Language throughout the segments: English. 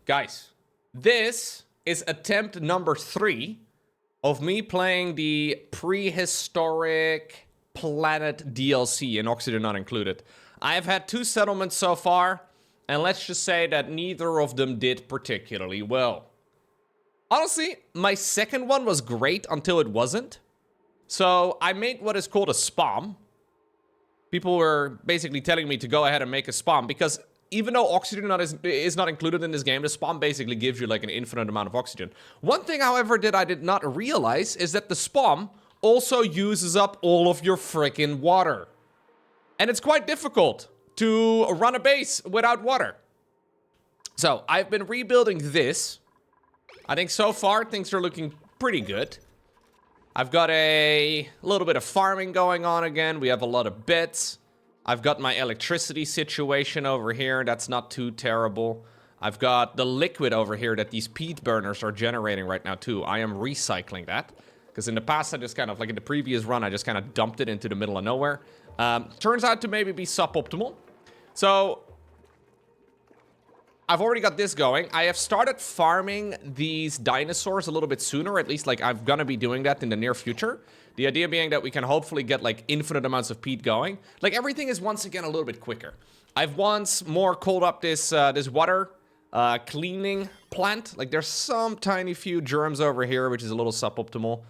Guys, this is attempt number 3 of me playing the prehistoric planet DLC, and Oxygen not included. I have had 2 settlements so far, and let's just say that neither of them did particularly well. Honestly, my second one was great until it wasn't. So I made what is called a SPOM. People were basically telling me to go ahead and make a SPOM because even though oxygen is not included in this game, the SPOM basically gives you like an infinite amount of oxygen. One thing, however, that I did not realize is that the SPOM also uses up all of your freaking water. And it's quite difficult to run a base without water. So I've been rebuilding this. I think so far things are looking pretty good. I've got a little bit of farming going on again. We have a lot of bits. I've got my electricity situation over here. That's not too terrible. I've got the liquid over here that these peat burners are generating right now too. I am recycling that. Because in the past, I just kind of, like in the previous run, I just kind of dumped it into the middle of nowhere. Turns out to maybe be suboptimal. So I've already got this going. I have started farming these dinosaurs a little bit sooner. At least, like, I'm gonna be doing that in the near future. The idea being that we can hopefully get, like, infinite amounts of peat going. Like, everything is once again a little bit quicker. I've once more called up this water cleaning plant. Like, there's some tiny few germs over here, which is a little suboptimal.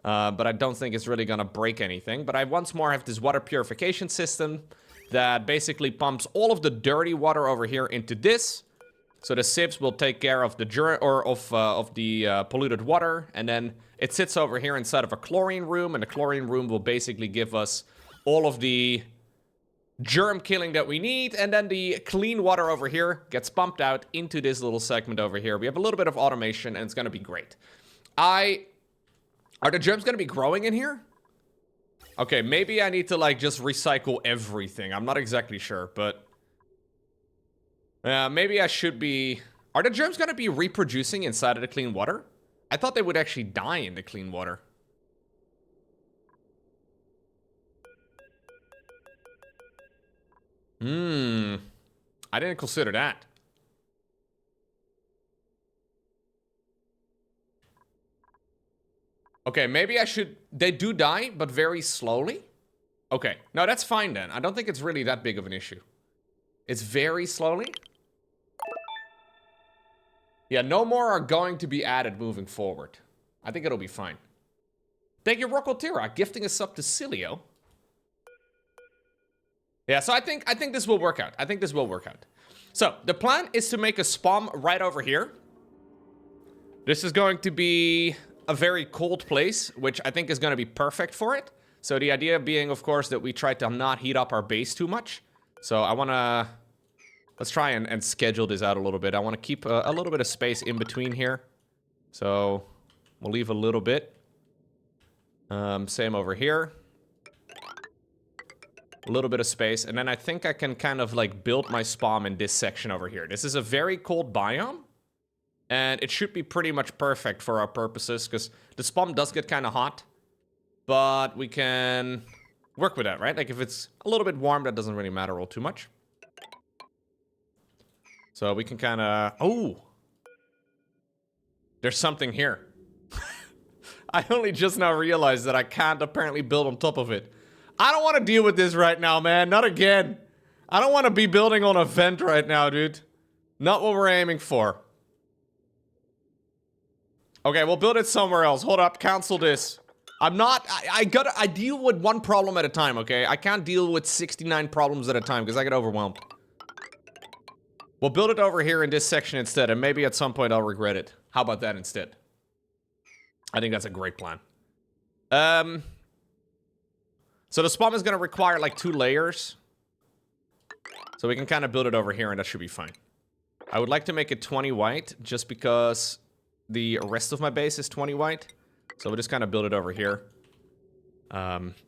But I don't think it's really gonna break anything. But I once more have this water purification system that basically pumps all of the dirty water over here into this. So the sieves will take care of the polluted water, and then it sits over here inside of a chlorine room, and the chlorine room will basically give us all of the germ killing that we need, and then the clean water over here gets pumped out into this little segment over here. We have a little bit of automation, and it's gonna be great. Are the germs gonna be growing in here? Okay, maybe I need to like just recycle everything. I'm not exactly sure, but maybe I should be... Are the germs gonna be reproducing inside of the clean water? I thought they would actually die in the clean water. I didn't consider that. Okay, maybe I should... They do die, but very slowly? Okay, no, that's fine then. I don't think it's really that big of an issue. It's very slowly? Yeah, no more are going to be added moving forward. I think it'll be fine. Thank you, Rocotira, gifting us up to Cilio. Yeah, so I think this will work out. I think this will work out. So, the plan is to make a SPOM right over here. This is going to be a very cold place, which I think is going to be perfect for it. So the idea being, of course, that we try to not heat up our base too much. So I want to... Let's try and schedule this out a little bit. I want to keep a little bit of space in between here. So we'll leave a little bit. Same over here. A little bit of space. And then I think I can kind of like build my SPOM in this section over here. This is a very cold biome. And it should be pretty much perfect for our purposes. Because the SPOM does get kind of hot. But we can work with that, right? Like if it's a little bit warm, that doesn't really matter all too much. So we can kind of... Oh! There's something here. I only just now realized that I can't apparently build on top of it. I don't want to deal with this right now, man. Not again. I don't want to be building on a vent right now, dude. Not what we're aiming for. Okay, we'll build it somewhere else. Hold up, cancel this. I'm not... I deal with one problem at a time, okay? I can't deal with 69 problems at a time because I get overwhelmed. We'll build it over here in this section instead, and maybe at some point I'll regret it. How about that instead? I think that's a great plan. So the SPOM is going to require like 2 layers. So we can kind of build it over here, and that should be fine. I would like to make it 20 white, just because the rest of my base is 20 white. So we'll just kind of build it over here.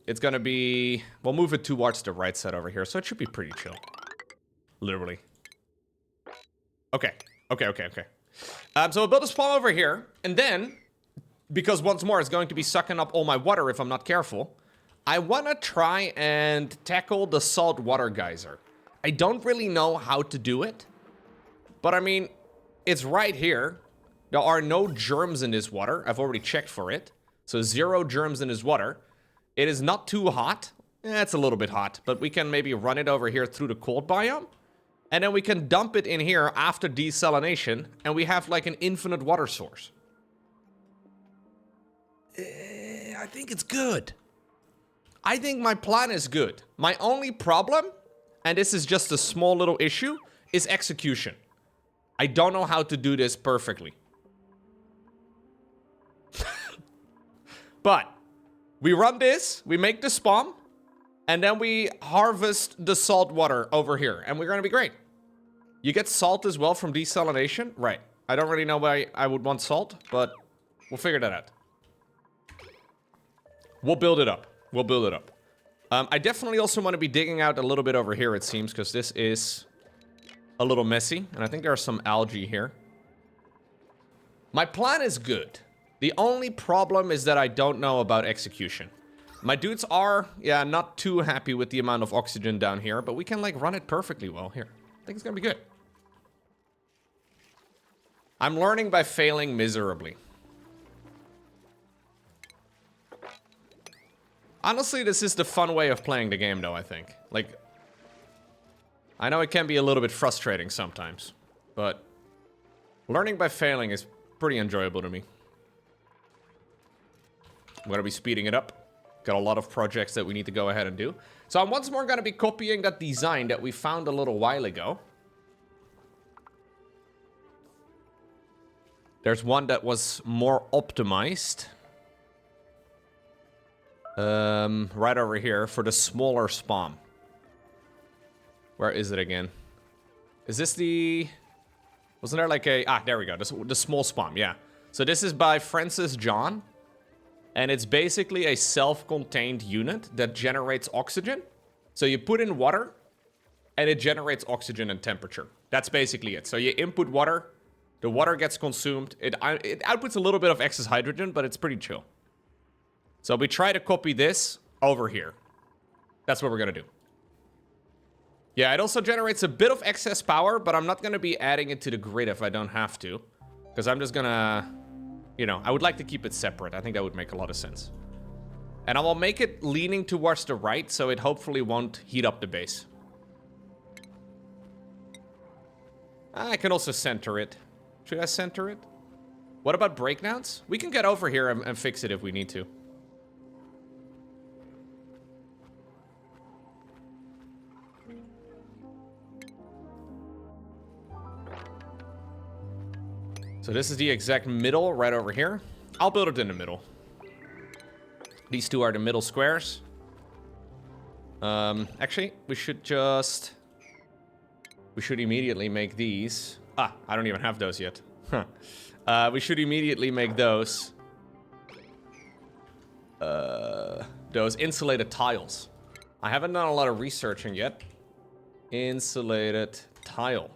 It's going to be... We'll move it towards the right side over here, so it should be pretty chill. Literally. Okay. So we'll build a SPOM over here, and then, because once more it's going to be sucking up all my water if I'm not careful, I want to try and tackle the salt water geyser. I don't really know how to do it, but I mean, it's right here. There are no germs in this water. I've already checked for it. So 0 germs in this water. It is not too hot. It's a little bit hot, but we can maybe run it over here through the cold biome. And then we can dump it in here after desalination, and we have like an infinite water source. I think it's good. I think my plan is good. My only problem, and this is just a small little issue, is execution. I don't know how to do this perfectly. But we run this, we make the SPOM, and then we harvest the salt water over here, and we're gonna be great. You get salt as well from desalination? Right. I don't really know why I would want salt, but we'll figure that out. We'll build it up. We'll build it up. I definitely also want to be digging out a little bit over here, it seems, because this is a little messy, and I think there are some algae here. My plan is good. The only problem is that I don't know about execution. My dudes are, yeah, not too happy with the amount of oxygen down here, but we can, like, run it perfectly well here. I think it's gonna be good. I'm learning by failing miserably. Honestly, this is the fun way of playing the game, though, I think. Like, I know it can be a little bit frustrating sometimes, but learning by failing is pretty enjoyable to me. I'm gonna be speeding it up. Got a lot of projects that we need to go ahead and do. So I'm once more gonna be copying that design that we found a little while ago. There's one that was more optimized. Right over here for the smaller SPOM. Where is it again? Is this the... Wasn't there like a... Ah, there we go. The small SPOM, yeah. So this is by Francis John. And it's basically a self-contained unit that generates oxygen. So you put in water, and it generates oxygen and temperature. That's basically it. So you input water, the water gets consumed. It outputs a little bit of excess hydrogen, but it's pretty chill. So we try to copy this over here. That's what we're gonna do. Yeah, it also generates a bit of excess power, but I'm not gonna be adding it to the grid if I don't have to. Because I'm just gonna... You know, I would like to keep it separate. I think that would make a lot of sense. And I will make it leaning towards the right, so it hopefully won't heat up the base. I can also center it. Should I center it? What about breakdowns? We can get over here and fix it if we need to. So this is the exact middle right over here. I'll build it in the middle. These two are the middle squares. Actually, we should immediately make these. Ah, I don't even have those yet. Huh. We should immediately make those insulated tiles. I haven't done a lot of researching yet. Insulated tile.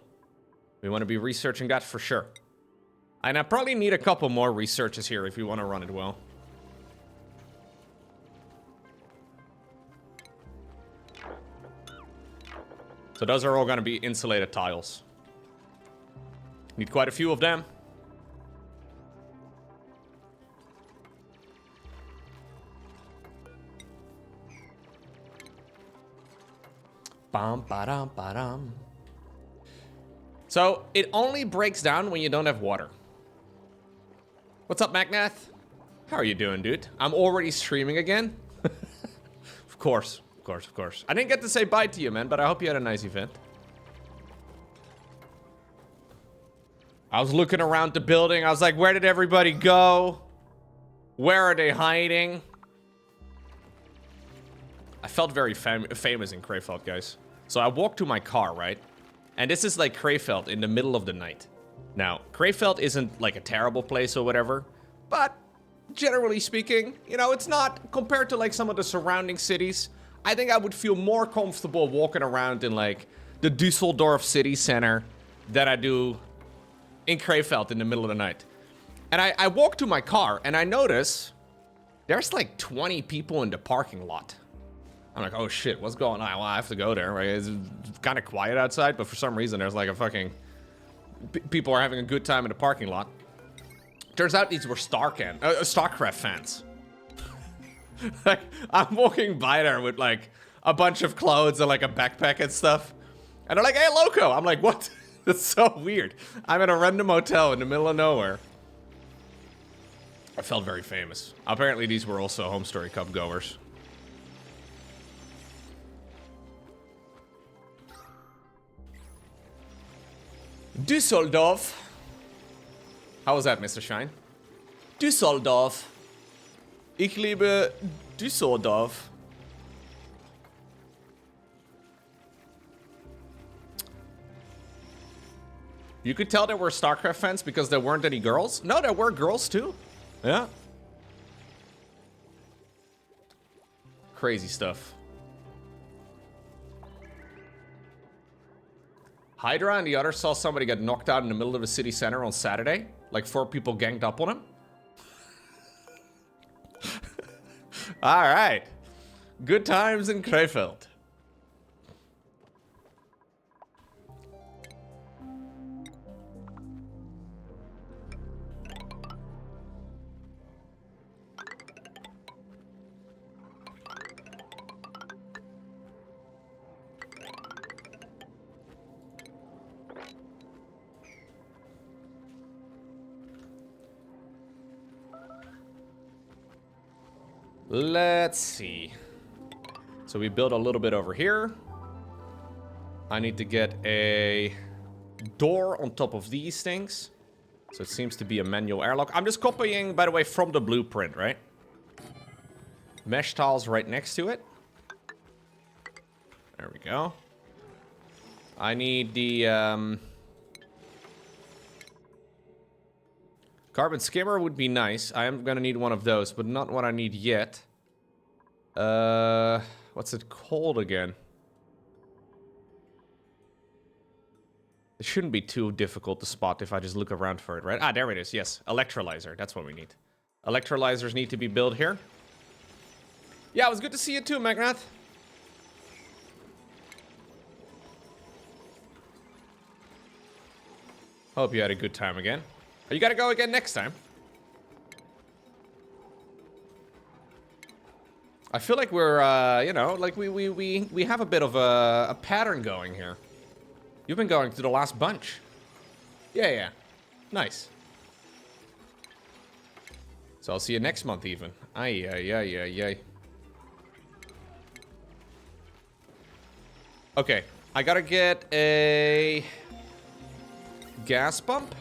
We want to be researching that for sure. And I probably need a couple more researches here if you want to run it well. So those are all going to be insulated tiles. Need quite a few of them. Bam, ba-dum, ba-dum. So it only breaks down when you don't have water. What's up, Magnath? How are you doing, dude? I'm already streaming again. Of course. I didn't get to say bye to you, man, but I hope you had a nice event. I was looking around the building. I was like, where did everybody go? Where are they hiding? I felt very famous in Krefeld, guys. So I walked to my car, right? And this is like Krefeld in the middle of the night. Now, Krefeld isn't like a terrible place or whatever, but generally speaking, you know, it's not compared to like some of the surrounding cities. I think I would feel more comfortable walking around in like the Düsseldorf city center than I do in Krefeld in the middle of the night. And I walk to my car and I notice there's like 20 people in the parking lot. I'm like, oh shit, what's going on? Well, I have to go there, right? It's kind of quiet outside, but for some reason there's like a fucking people are having a good time in the parking lot. Turns out these were StarCraft fans. Like, I'm walking by there with like a bunch of clothes and like a backpack and stuff. And they're like, hey, Loco. I'm like, what? That's so weird. I'm at a random hotel in the middle of nowhere. I felt very famous. Apparently these were also Home Story Cup goers. Düsseldorf. How was that, Mr. Shine? Düsseldorf. Ich liebe Düsseldorf. You could tell there were StarCraft fans because there weren't any girls? No, there were girls too. Yeah. Crazy stuff. Hydra and the others saw somebody get knocked out in the middle of the city center on Saturday. Like 4 people ganged up on him. All right. Good times in Krefeld. Let's see. So we built a little bit over here. I need to get a door on top of these things. So it seems to be a manual airlock. I'm just copying, by the way, from the blueprint, right? Mesh tiles right next to it. There we go. I need the carbon skimmer would be nice. I am gonna need one of those, but not what I need yet. What's it called again? It shouldn't be too difficult to spot if I just look around for it, right? Ah, there it is, yes. Electrolyzer, that's what we need. Electrolyzers need to be built here. Yeah, it was good to see you too, Magnath. Hope you had a good time again. You gotta go again next time. I feel like we're, you know, like we have a bit of a pattern going here. You've been going through the last bunch. Yeah. Nice. So I'll see you next month even. Ay. Okay, I gotta get a gas pump.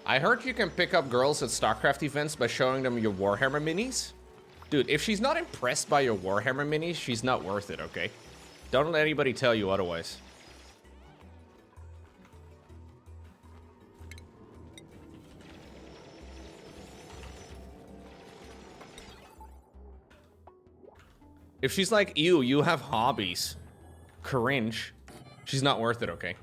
I heard you can pick up girls at StarCraft events by showing them your Warhammer minis. Dude, if she's not impressed by your Warhammer minis, she's not worth it, okay? Don't let anybody tell you otherwise. If she's like, ew, you have hobbies. Cringe. She's not worth it, okay?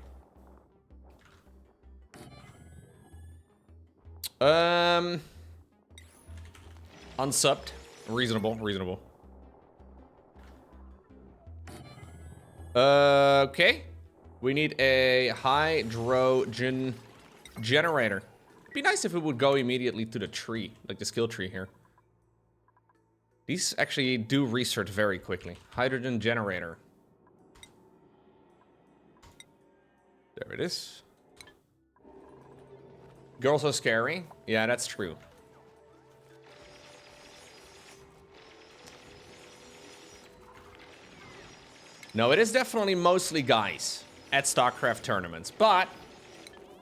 Unsubbed. Reasonable. Okay. We need a hydrogen generator. It'd be nice if it would go immediately to the tree, like the skill tree here. These actually do research very quickly. Hydrogen generator. There it is. Girls are scary. Yeah, that's true. No, it is definitely mostly guys at StarCraft tournaments. But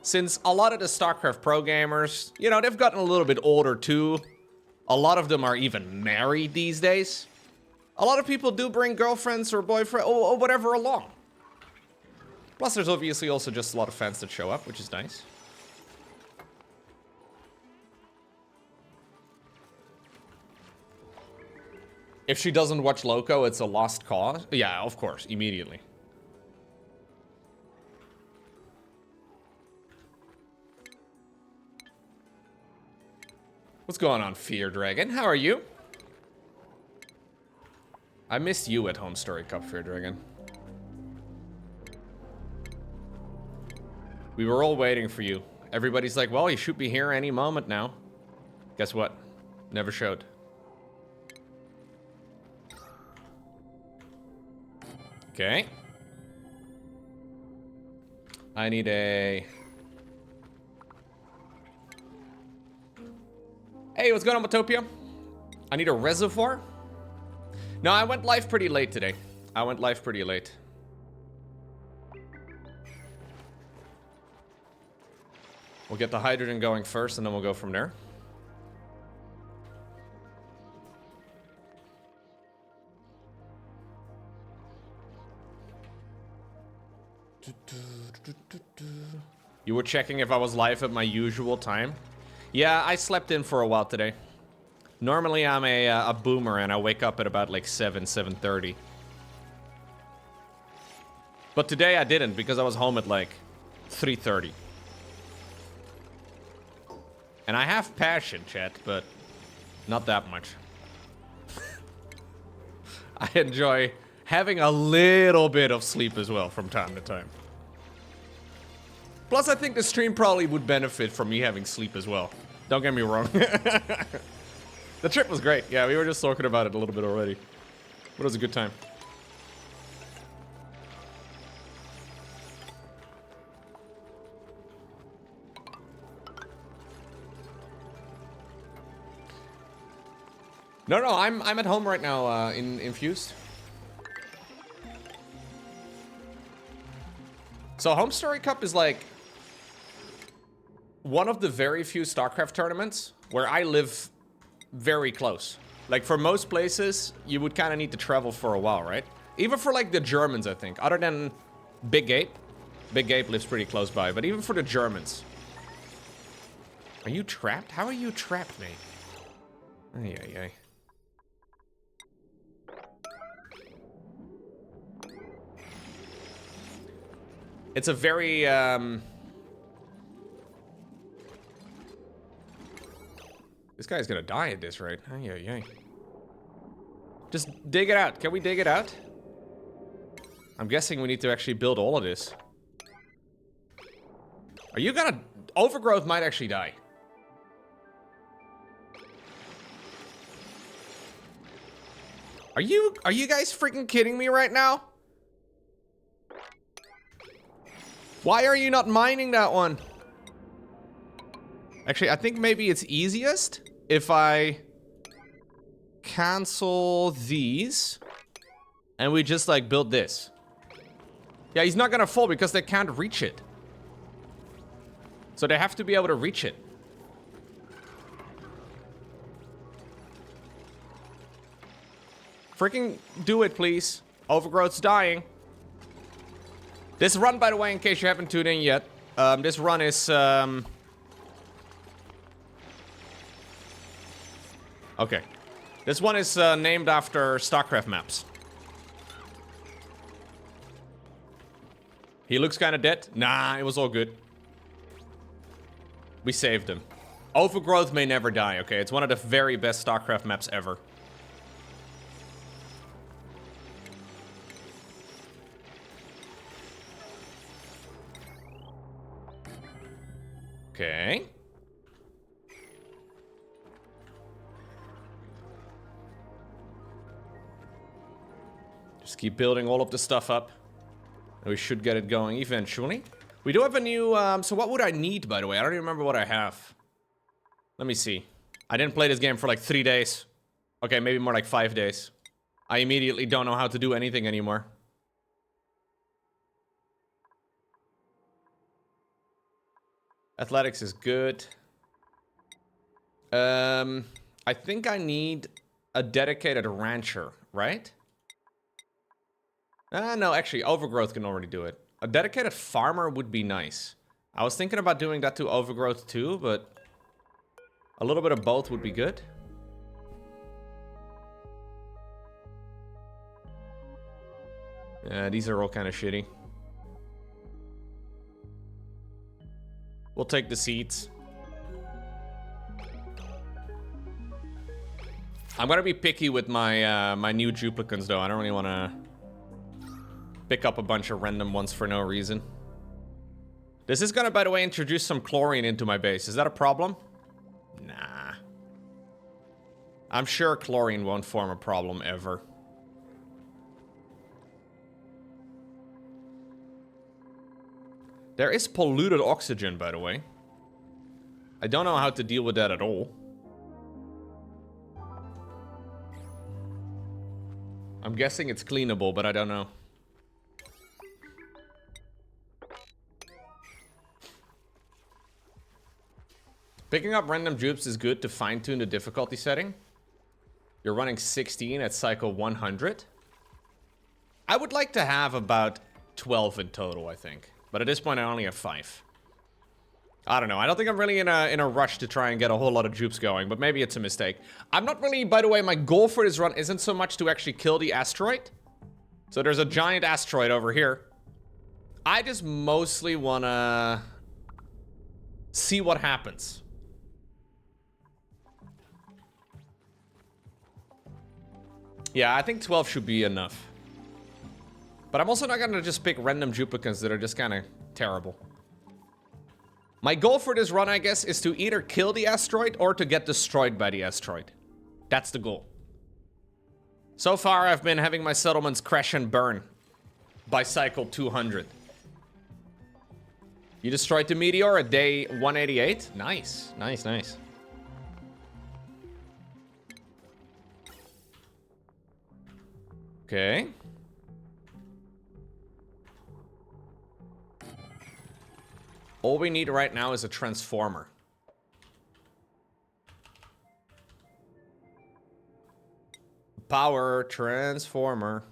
since a lot of the StarCraft pro gamers, you know, they've gotten a little bit older too. A lot of them are even married these days. A lot of people do bring girlfriends or boyfriend or whatever along. Plus, there's obviously also just a lot of fans that show up, which is nice. If she doesn't watch Loco, it's a lost cause? Yeah, of course, immediately. What's going on, Fear Dragon? How are you? I missed you at Home Story Cup, Fear Dragon. We were all waiting for you. Everybody's like, well, you should be here any moment now. Guess what? Never showed. Okay. I need a... Hey, what's going on, Motopia? I need a reservoir. No, I went live pretty late today. I went live pretty late. We'll get the hydrogen going first, and then we'll go from there. You were checking if I was live at my usual time? Yeah, I slept in for a while today. Normally I'm a boomer and I wake up at about like 7:30. But today I didn't because I was home at like 3:30. And I have passion, chat, but not that much. I enjoy having a little bit of sleep as well from time to time. Plus, I think the stream probably would benefit from me having sleep as well. Don't get me wrong. The trip was great. Yeah, we were just talking about it a little bit already. But it was a good time. No, I'm at home right now, in Infused. So Home Story Cup is like one of the very few StarCraft tournaments where I live very close. Like for most places, you would kind of need to travel for a while, right? Even for like the Germans, I think. Other than Big Ape. Big Ape lives pretty close by, but even for the Germans. Are you trapped? How are you trapped, mate? Ay, ay, ay. It's a very, This guy's gonna die at this rate. Ay, ay, ay. Just dig it out. Can we dig it out? I'm guessing we need to actually build all of this. Are you gonna... Overgrowth might actually die. Are you guys freaking kidding me right now? Why are you not mining that one? Actually, I think maybe it's easiest if I cancel these and we just like build this. Yeah, he's not gonna fall because they can't reach it. So they have to be able to reach it. Freaking do it, please. Overgrowth's dying. This run, by the way, in case you haven't tuned in yet, this run is, okay. This one is named after StarCraft maps. He looks kind of dead. Nah, it was all good. We saved him. Overgrowth may never die, okay? It's one of the very best StarCraft maps ever. Okay. Just keep building all of the stuff up. And we should get it going eventually. We do have a new, so what would I need, by the way? I don't even remember what I have. Let me see. I didn't play this game for like 3 days. Okay, maybe more like 5 days. I immediately don't know how to do anything anymore. Athletics is good. I think I need a dedicated rancher, right? No, actually, Overgrowth can already do it. A dedicated farmer would be nice. I was thinking about doing that to Overgrowth too, but a little bit of both would be good. Yeah, these are all kind of shitty. We'll take the seeds. I'm gonna be picky with my my new duplicants though. I don't really want to pick up a bunch of random ones for no reason. This is gonna, by the way, introduce some chlorine into my base. Is that a problem? Nah. I'm sure chlorine won't form a problem ever. There is polluted oxygen, by the way. I don't know how to deal with that at all. I'm guessing it's cleanable, but I don't know. Picking up random dupes is good to fine-tune the difficulty setting. You're running 16 at cycle 100. I would like to have about 12 in total, I think. But at this point, I only have 5. I don't know. I don't think I'm really in a rush to try and get a whole lot of dupes going, but maybe it's a mistake. I'm not really, by the way, my goal for this run isn't so much to actually kill the asteroid. So there's a giant asteroid over here. I just mostly want to see what happens. Yeah, I think 12 should be enough. But I'm also not going to just pick random duplicants that are just kind of terrible. My goal for this run, I guess, is to either kill the asteroid or to get destroyed by the asteroid. That's the goal. So far, I've been having my settlements crash and burn by cycle 200. You destroyed the meteor at day 188? Nice, nice, nice. Okay. All we need right now is a transformer. Power transformer.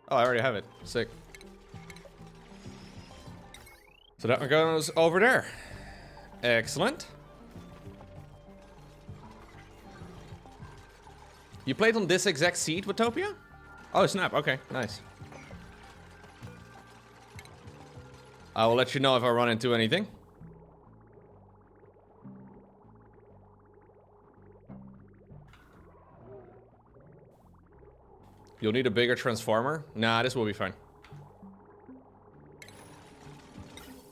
Oh, I already have it. Sick. So that one goes over there. Excellent. You played on this exact seed, Watopia? Oh, snap. Okay, nice. I will let you know if I run into anything. You'll need a bigger transformer? Nah, this will be fine.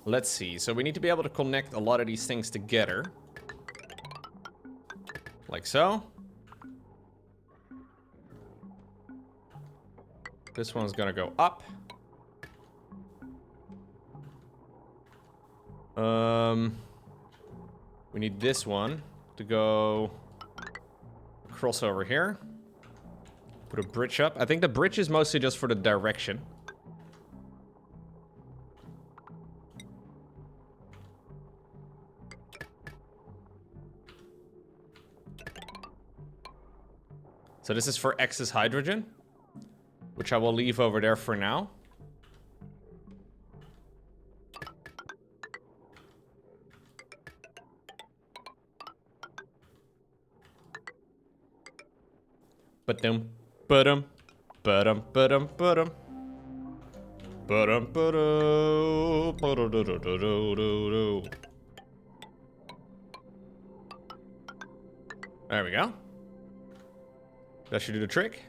Let's see. So we need to be able to connect a lot of these things together. Like so. This one's gonna go up. We need this one to go across over here. Put a bridge up. I think the bridge is mostly just for the direction. So this is for excess hydrogen, which I will leave over there for now. Ba-dum, ba-dum, ba-dum, ba-dum, ba-dum. Ba-dum, ba-dum, ba-dum-da-da-da-da-da-da. There we go. That should do the trick.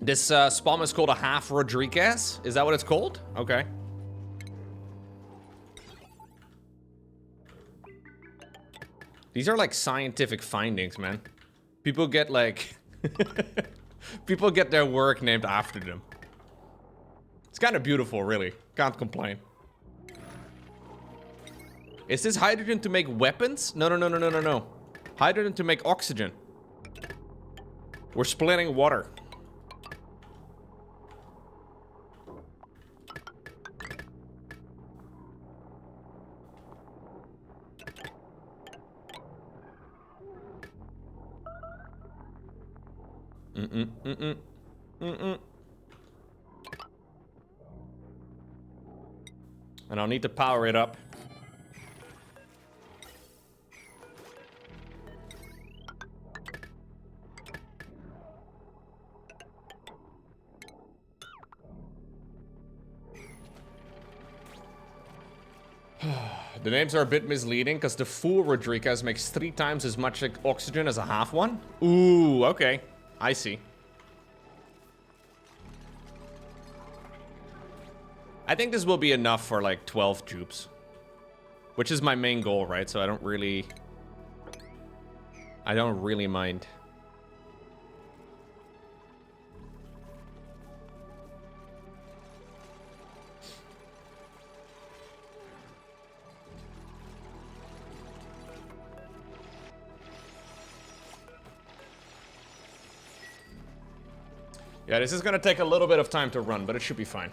This SPOM is called a half Rodriguez. Is that what it's called? Okay. These are like scientific findings, man. People get like... people get their work named after them. It's kind of beautiful, really. Can't complain. Is this hydrogen to make weapons? No, no, no, no, no, no, no. Hydrogen to make oxygen. We're splitting water. And I'll need to power it up. The names are a bit misleading because the full Rodriguez makes 3 times as much oxygen as a half one. Ooh, okay. I see. I think this will be enough for like 12 dupes. Which is my main goal, right? So I don't really mind. Yeah, this is gonna take a little bit of time to run, but it should be fine.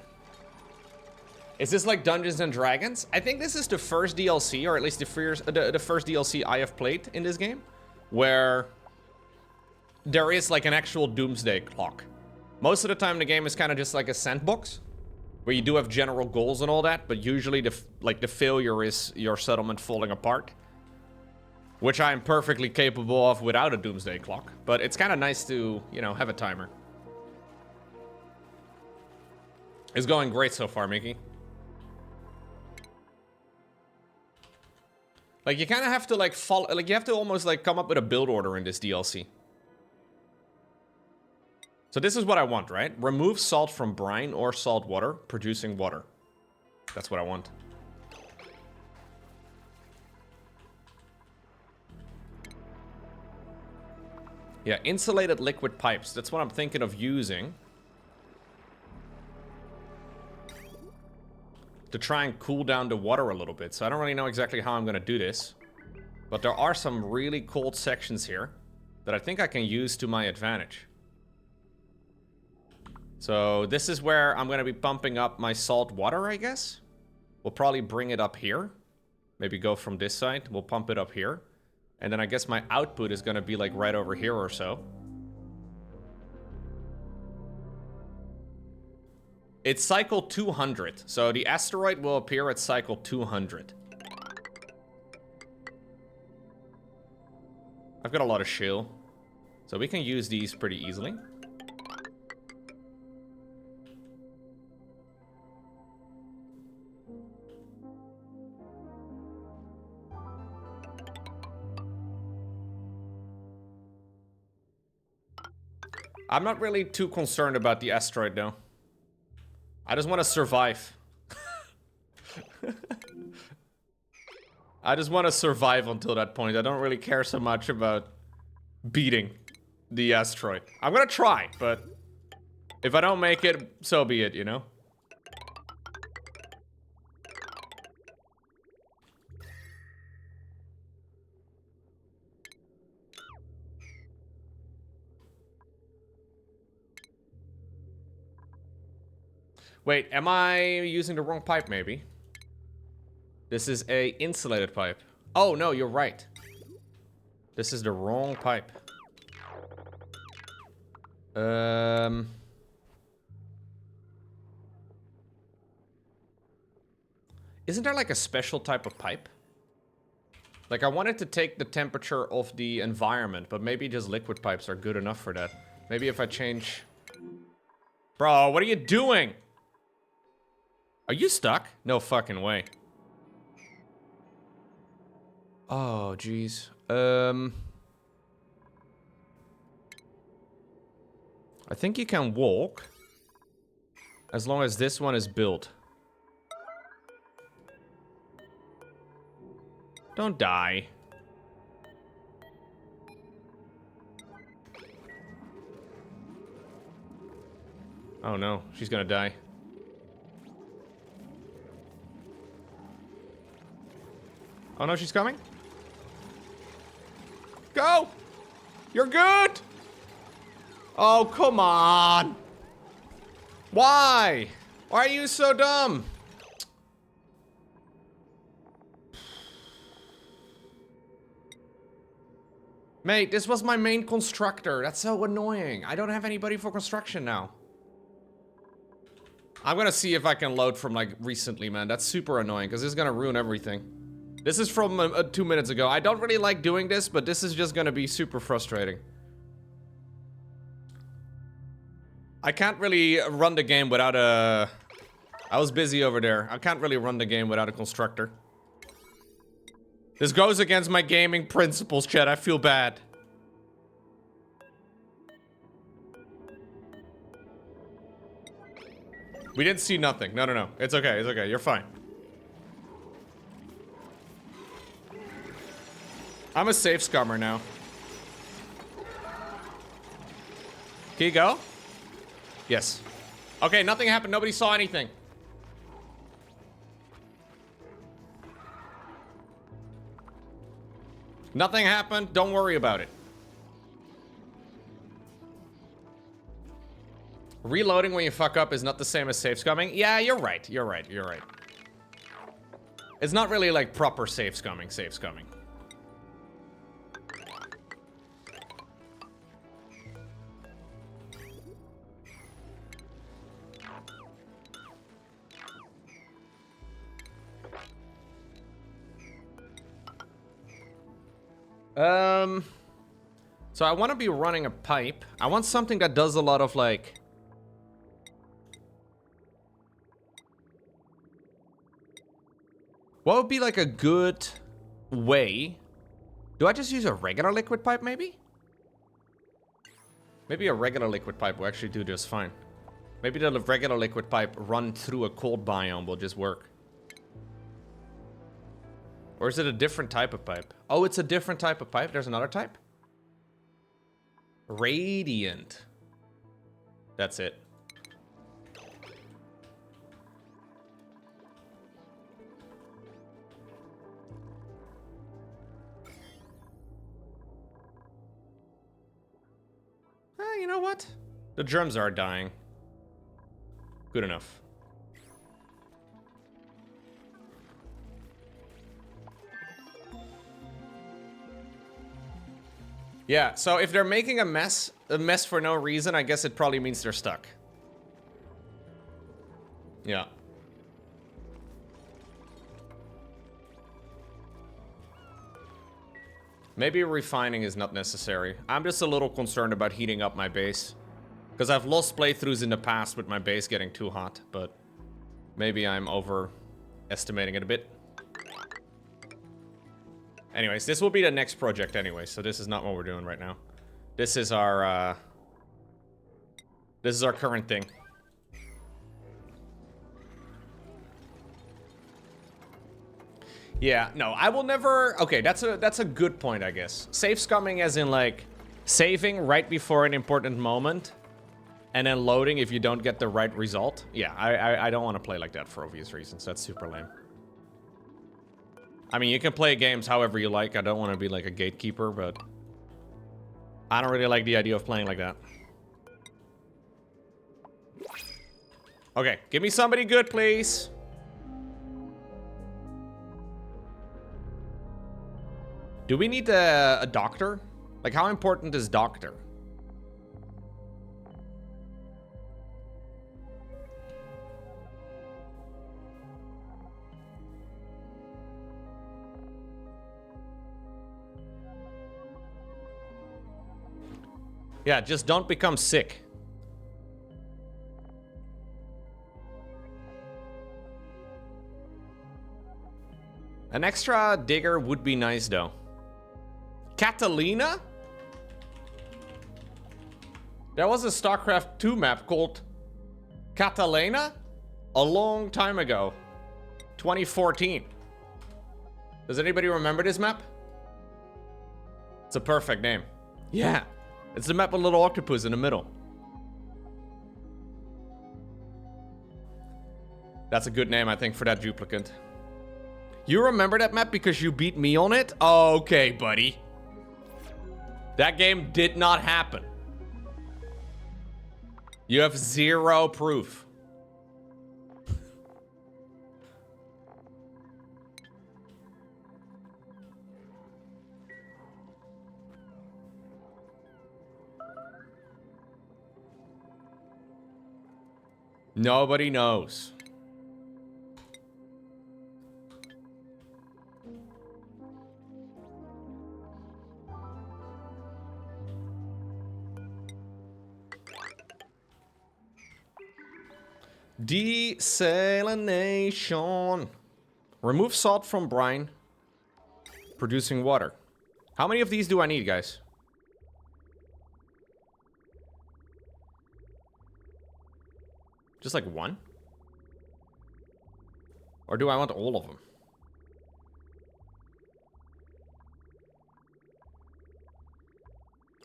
Is this like Dungeons and Dragons? I think this is the first DLC, or at least the first DLC I have played in this game, where there is like an actual doomsday clock. Most of the time the game is kind of just like a sandbox, where you do have general goals and all that, but usually the failure is your settlement falling apart. Which I am perfectly capable of without a doomsday clock, but it's kind of nice to, you know, have a timer. It's going great so far, Mickey. Like, you kind of have to, like, follow... Like, you have to almost, like, come up with a build order in this DLC. So this is what I want, right? Remove salt from brine or salt water, producing water. That's what I want. Yeah, insulated liquid pipes. That's what I'm thinking of using. To try and cool down the water a little bit. So I don't really know exactly how I'm going to do this. But there are some really cold sections here that I think I can use to my advantage. So this is where I'm going to be pumping up my salt water, I guess. We'll probably bring it up here. Maybe go from this side. We'll pump it up here. And then I guess my output is going to be like right over here or so. It's cycle 200, so the asteroid will appear at cycle 200. I've got a lot of shale, so we can use these pretty easily. I'm not really too concerned about the asteroid, though. I just want to survive. I just want to survive until that point. I don't really care so much about beating the asteroid. I'm gonna try, but if I don't make it, so be it, you know? Wait, am I using the wrong pipe, maybe? This is a insulated pipe. Oh, no, you're right. This is the wrong pipe. Isn't there like a special type of pipe? Like, I wanted to take the temperature of the environment, but maybe just liquid pipes are good enough for that. Maybe if I change... Bro, what are you doing? Are you stuck? No fucking way. Oh, jeez. I think you can walk. As long as this one is built. Don't die. Oh no, she's gonna die. Oh no, she's coming. Go! You're good! Oh, come on! Why? Why are you so dumb? Mate, this was my main constructor. That's so annoying. I don't have anybody for construction now. I'm gonna see if I can load from, like, recently, man. That's super annoying, because this is gonna ruin everything. This is from 2 minutes ago. I don't really like doing this, but this is just gonna be super frustrating. I can't really run the game without a... I was busy over there. I can't really run the game without a constructor. This goes against my gaming principles, chat. I feel bad. We didn't see nothing. No, no, no. It's okay. It's okay. You're fine. I'm a safe scummer now. Can you go? Yes. Okay, nothing happened. Nobody saw anything. Nothing happened. Don't worry about it. Reloading when you fuck up is not the same as safe scumming. Yeah, you're right. You're right. You're right. It's not really like proper safe scumming. Safe scumming. So I want to be running a pipe. I want something that does a lot of like... What would be like a good way? Do I just use a regular liquid pipe maybe? Maybe a regular liquid pipe will actually do just fine. Maybe the regular liquid pipe run through a cold biome will just work. Or is it a different type of pipe? Oh, it's a different type of pipe. There's another type? Radiant. That's it. You know what? The germs are dying. Good enough. Yeah, so if they're making a mess for no reason, I guess it probably means they're stuck. Yeah. Maybe refining is not necessary. I'm just a little concerned about heating up my base. Because I've lost playthroughs in the past with my base getting too hot, but maybe I'm overestimating it a bit. Anyways, this will be the next project anyway, so this is not what we're doing right now. This is our current thing. Yeah, no, I will never... Okay, that's a good point, I guess. Safe scumming as in, like, saving right before an important moment, and then loading if you don't get the right result. Yeah, I don't want to play like that for obvious reasons. That's super lame. I mean, you can play games however you like. I don't want to be like a gatekeeper, but I don't really like the idea of playing like that. Okay, give me somebody good, please. Do we need a doctor? Like, how important is doctor? Yeah, just don't become sick. An extra digger would be nice, though. Catalina? There was a StarCraft 2 map called Catalina a long time ago. 2014. Does anybody remember this map? It's a perfect name. Yeah. It's the map with a little octopus in the middle. That's a good name, I think, for that duplicate. You remember that map because you beat me on it? Okay, buddy. That game did not happen. You have zero proof. Nobody knows. Desalination. Remove salt from brine. Producing water. How many of these do I need, guys? Just like one? Or do I want all of them?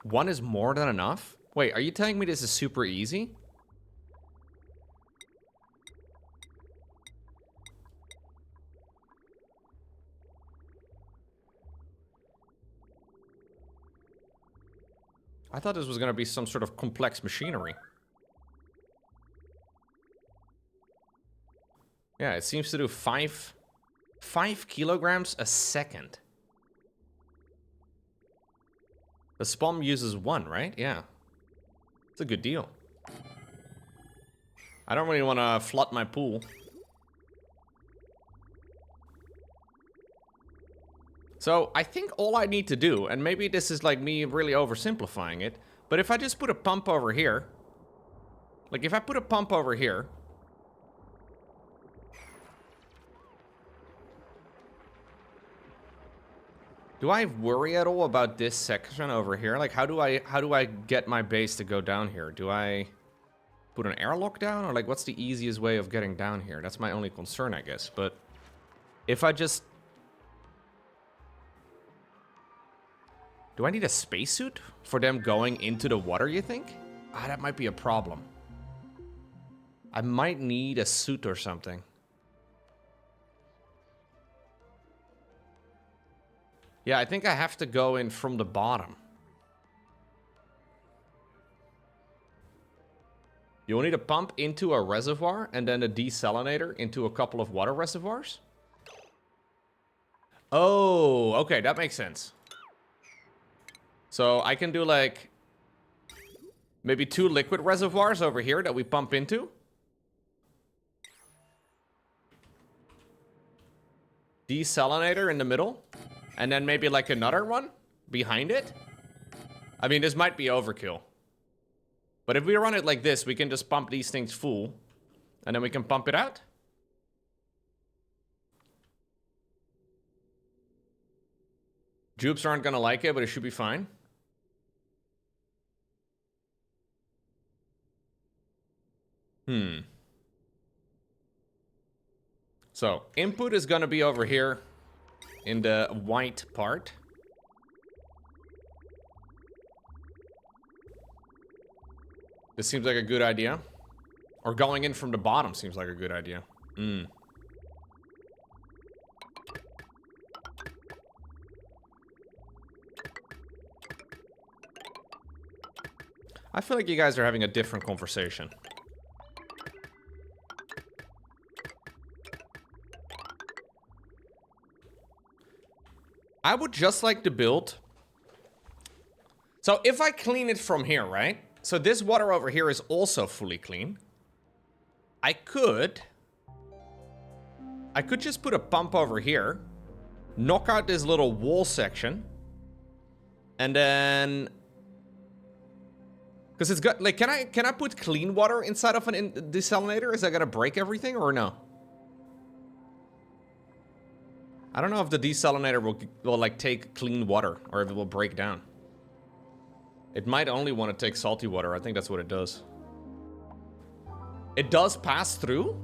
One is more than enough? Wait, are you telling me this is super easy? I thought this was gonna be some sort of complex machinery. Yeah, it seems to do 5 kilograms a second. The SPOM uses 1, right? Yeah. It's a good deal. I don't really want to flood my pool. So I think all I need to do, and maybe this is like me really oversimplifying it, but if I just put a pump over here, like if I put a pump over here, do I worry at all about this section over here? Like how do I get my base to go down here? Do I put an airlock down, or like what's the easiest way of getting down here? That's my only concern, I guess. But if I just... Do I need a spacesuit for them going into the water, you think? Ah, that might be a problem. I might need a suit or something. Yeah, I think I have to go in from the bottom. You'll need a pump into a reservoir and then a desalinator into a couple of water reservoirs. Oh, okay, that makes sense. So I can do like maybe 2 liquid reservoirs over here that we pump into. Desalinator in the middle. And then maybe like another one behind it. I mean, this might be overkill. But if we run it like this, we can just pump these things full. And then we can pump it out. Jupes aren't gonna like it, but it should be fine. So, input is gonna be over here in the white part. This seems like a good idea. Or going in from the bottom seems like a good idea. I feel like you guys are having a different conversation. I would just like to build... So if I clean it from here, right? So this water over here is also fully clean. I could just put a pump over here, knock out this little wall section, and then... Because it's got... Like, can I put clean water inside of an desalinator? Is that gonna break everything or no? I don't know if the desalinator will like take clean water or if it will break down. It might only want to take salty water. I think that's what it does. It does pass through.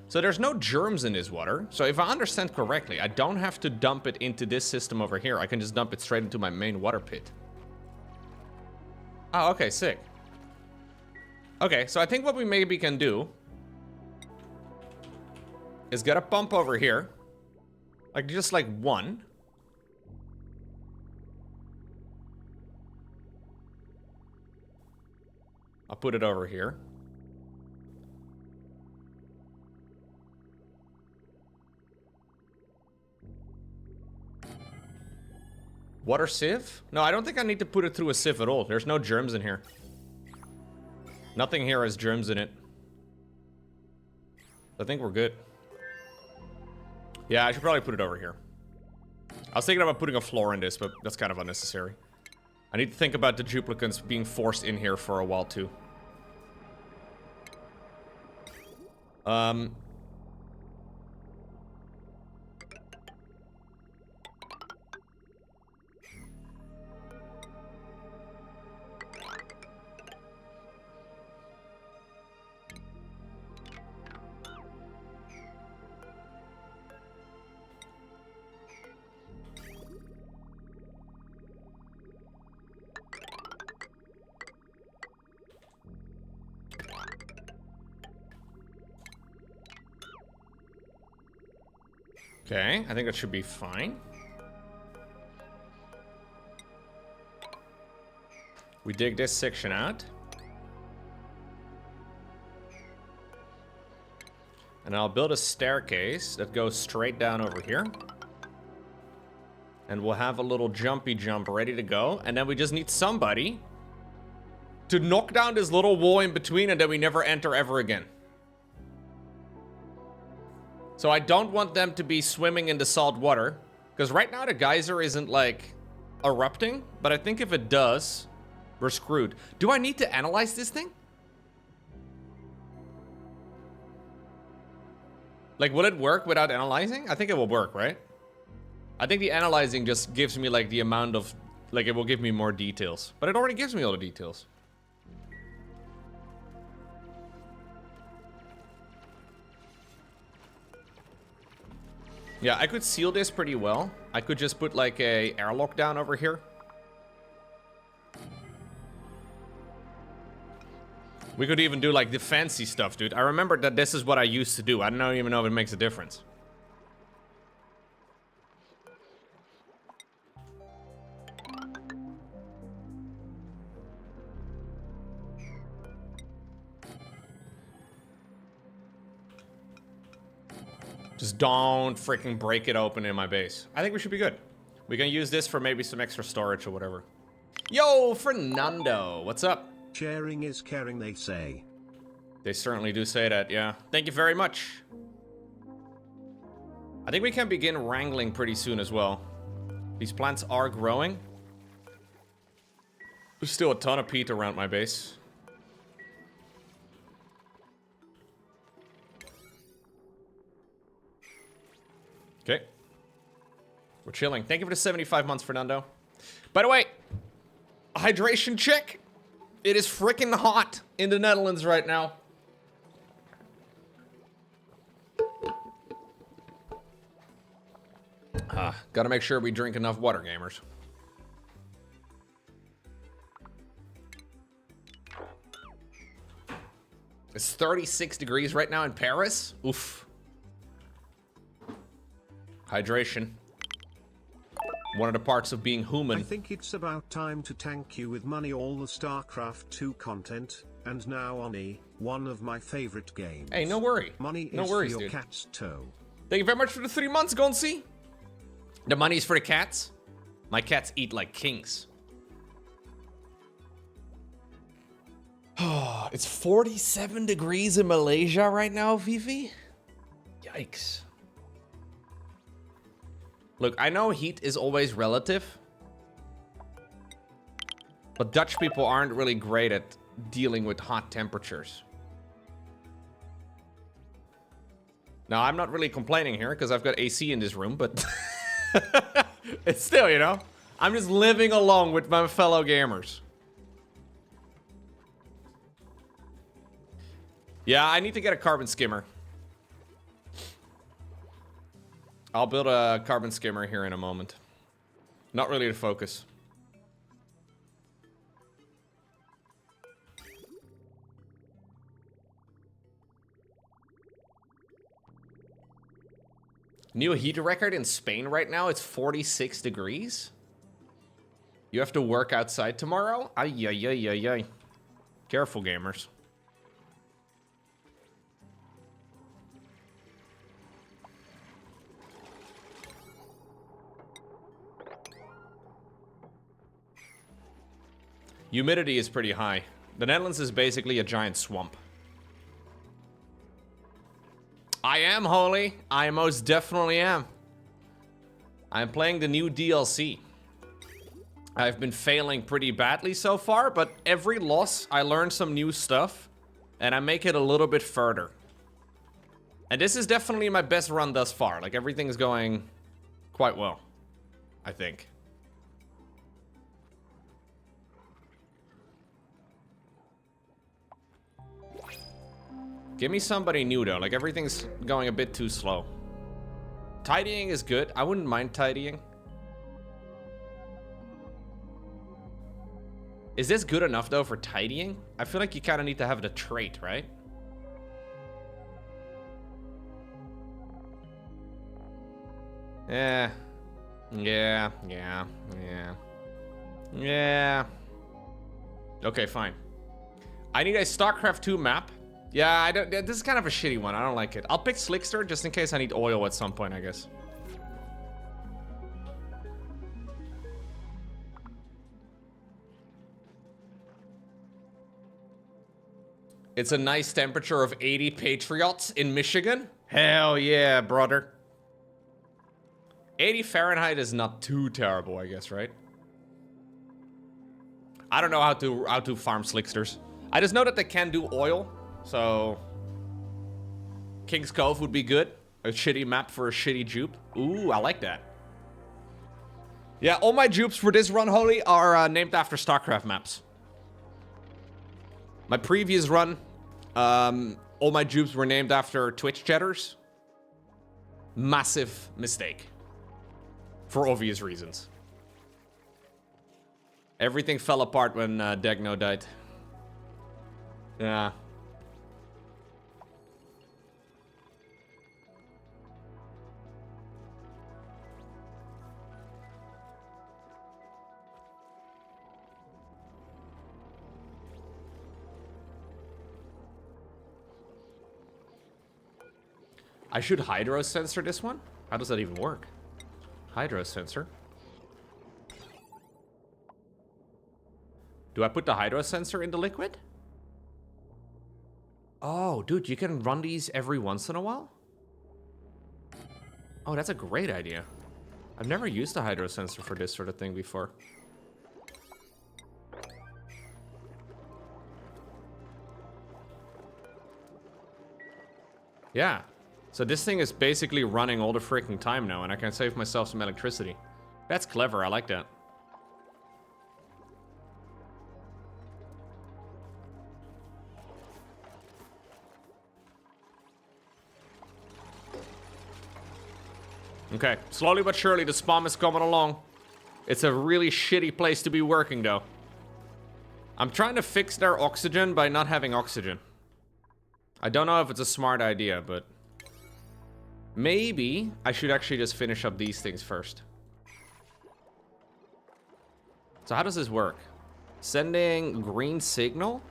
So there's no germs in this water. So if I understand correctly, I don't have to dump it into this system over here. I can just dump it straight into my main water pit. Oh, okay, sick. Okay, so I think what we maybe can do is get a pump over here. Like, just like one. I'll put it over here. Water sieve? No, I don't think I need to put it through a sieve at all. There's no germs in here. Nothing here has germs in it. I think we're good. Yeah, I should probably put it over here. I was thinking about putting a floor in this, but that's kind of unnecessary. I need to think about the duplicants being forced in here for a while, too. Okay, I think that should be fine. We dig this section out. And I'll build a staircase that goes straight down over here. And we'll have a little jumpy jump ready to go. And then we just need somebody to knock down this little wall in between, and then we never enter ever again. So I don't want them to be swimming in the salt water, because right now the geyser isn't like erupting, but I think if it does, we're screwed. Do I need to analyze this thing? Like, will it work without analyzing? I think it will work, right? I think the analyzing just gives me like the amount of, like, it will give me more details, but it already gives me all the details. Yeah, I could seal this pretty well. I could just put like a airlock down over here. We could even do like the fancy stuff, dude. I remember that this is what I used to do. I don't even know if it makes a difference. Just don't freaking break it open in my base. I think we should be good. We can use this for maybe some extra storage or whatever. Yo, Fernando, what's up? Sharing is caring, they say. They certainly do say that, yeah. Thank you very much. I think we can begin wrangling pretty soon as well. These plants are growing. There's still a ton of peat around my base. Okay. We're chilling. Thank you for the 75 months, Fernando. By the way, hydration check. It is freaking hot in the Netherlands right now. Gotta make sure we drink enough water, gamers. It's 36 degrees right now in Paris. Oof. Hydration. One of the parts of being human. I think it's about time to thank you with money all the StarCraft 2 content, and now Oni, one of my favorite games. Hey, no worry. Money no is worries, for your dude. cat's toe. Thank you very much for the 3 months, Gonsi. The money's for the cats. My cats eat like kings. It's 47 degrees in Malaysia right now, Vivi. Yikes. Look, I know heat is always relative, but Dutch people aren't really great at dealing with hot temperatures. Now, I'm not really complaining here because I've got AC in this room, but it's still, you know, I'm just living along with my fellow gamers. Yeah, I need to get a carbon skimmer. I'll build a carbon skimmer here in a moment. Not really to focus. New heat record in Spain right now, it's 46 degrees. You have to work outside tomorrow? Ay, ay, ay, ay, ay. Careful, gamers. Humidity is pretty high. The Netherlands is basically a giant swamp. I am, Holy. I most definitely am. I'm playing the new DLC. I've been failing pretty badly so far, but every loss, I learn some new stuff, and I make it a little bit further. And this is definitely my best run thus far. Like, everything's going quite well, I think. Give me somebody new, though. Like, everything's going a bit too slow. Tidying is good. I wouldn't mind tidying. Is this good enough, though, for tidying? I feel like you kind of need to have the trait, right? Yeah. Yeah. Okay, fine. I need a StarCraft 2 map. Yeah, I don't. This is kind of a shitty one. I don't like it. I'll pick Slickster just in case I need oil at some point, I guess. It's a nice temperature of 80 Patriots in Michigan. Hell yeah, brother. 80 Fahrenheit is not too terrible, I guess, right? I don't know how to farm Slicksters. I just know that they can do oil, so King's Cove would be good. A shitty map for a shitty jupe. Ooh, I like that. Yeah, all my jupes for this run, Holy, are named after StarCraft maps. My previous run, all my jupes were named after Twitch chatters. Massive mistake. For obvious reasons. Everything fell apart when Degno died. Yeah. I should hydro sensor this one? How does that even work? Hydro sensor. Do I put the hydro sensor in the liquid? Oh, dude, you can run these every once in a while? Oh, that's a great idea. I've never used a hydro sensor for this sort of thing before. Yeah. So this thing is basically running all the freaking time now, and I can save myself some electricity. That's clever, I like that. Okay, slowly but surely the SPOM is coming along. It's a really shitty place to be working, though. I'm trying to fix their oxygen by not having oxygen. I don't know if it's a smart idea, but... maybe I should actually just finish up these things first. So how does this work? Sending green signal?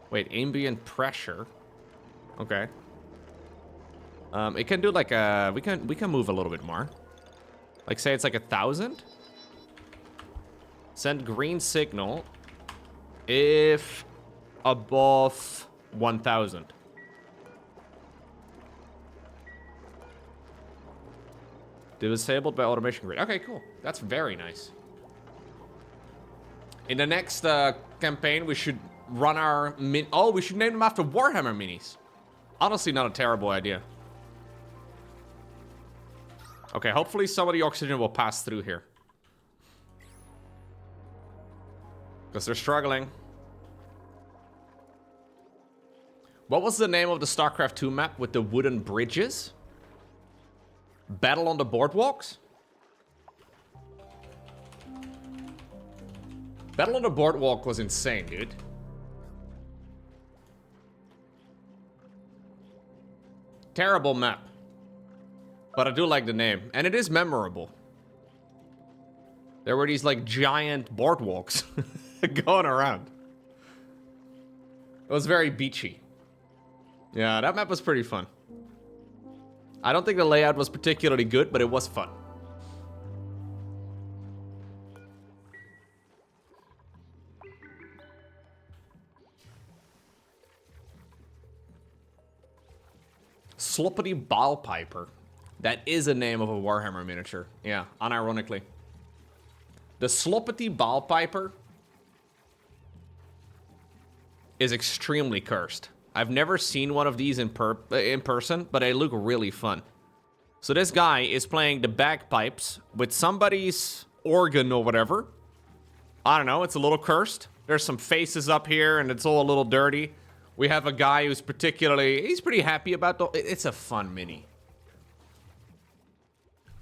Wait, ambient pressure. Okay. It can do like a... we can move a little bit more. Like say it's like 1,000. Send green signal if above 1,000. Disabled by automation grid. Okay, cool. That's very nice. In the next campaign, we should run our oh, we should name them after Warhammer minis. Honestly, not a terrible idea. Okay, hopefully some of the oxygen will pass through here. Because they're struggling. What was the name of the StarCraft 2 map with the wooden bridges? Battle on the Boardwalks? Battle on the Boardwalk was insane, dude. Terrible map. But I do like the name. And it is memorable. There were these, like, giant boardwalks going around. It was very beachy. Yeah, that map was pretty fun. I don't think the layout was particularly good, but it was fun. Sloppity Ballpiper. That is a name of a Warhammer miniature. Yeah, unironically. The Sloppity Ballpiper is extremely cursed. I've never seen one of these in person, but they look really fun. So this guy is playing the bagpipes with somebody's organ or whatever. I don't know, it's a little cursed. There's some faces up here and it's all a little dirty. We have a guy who's he's pretty happy about it's a fun mini.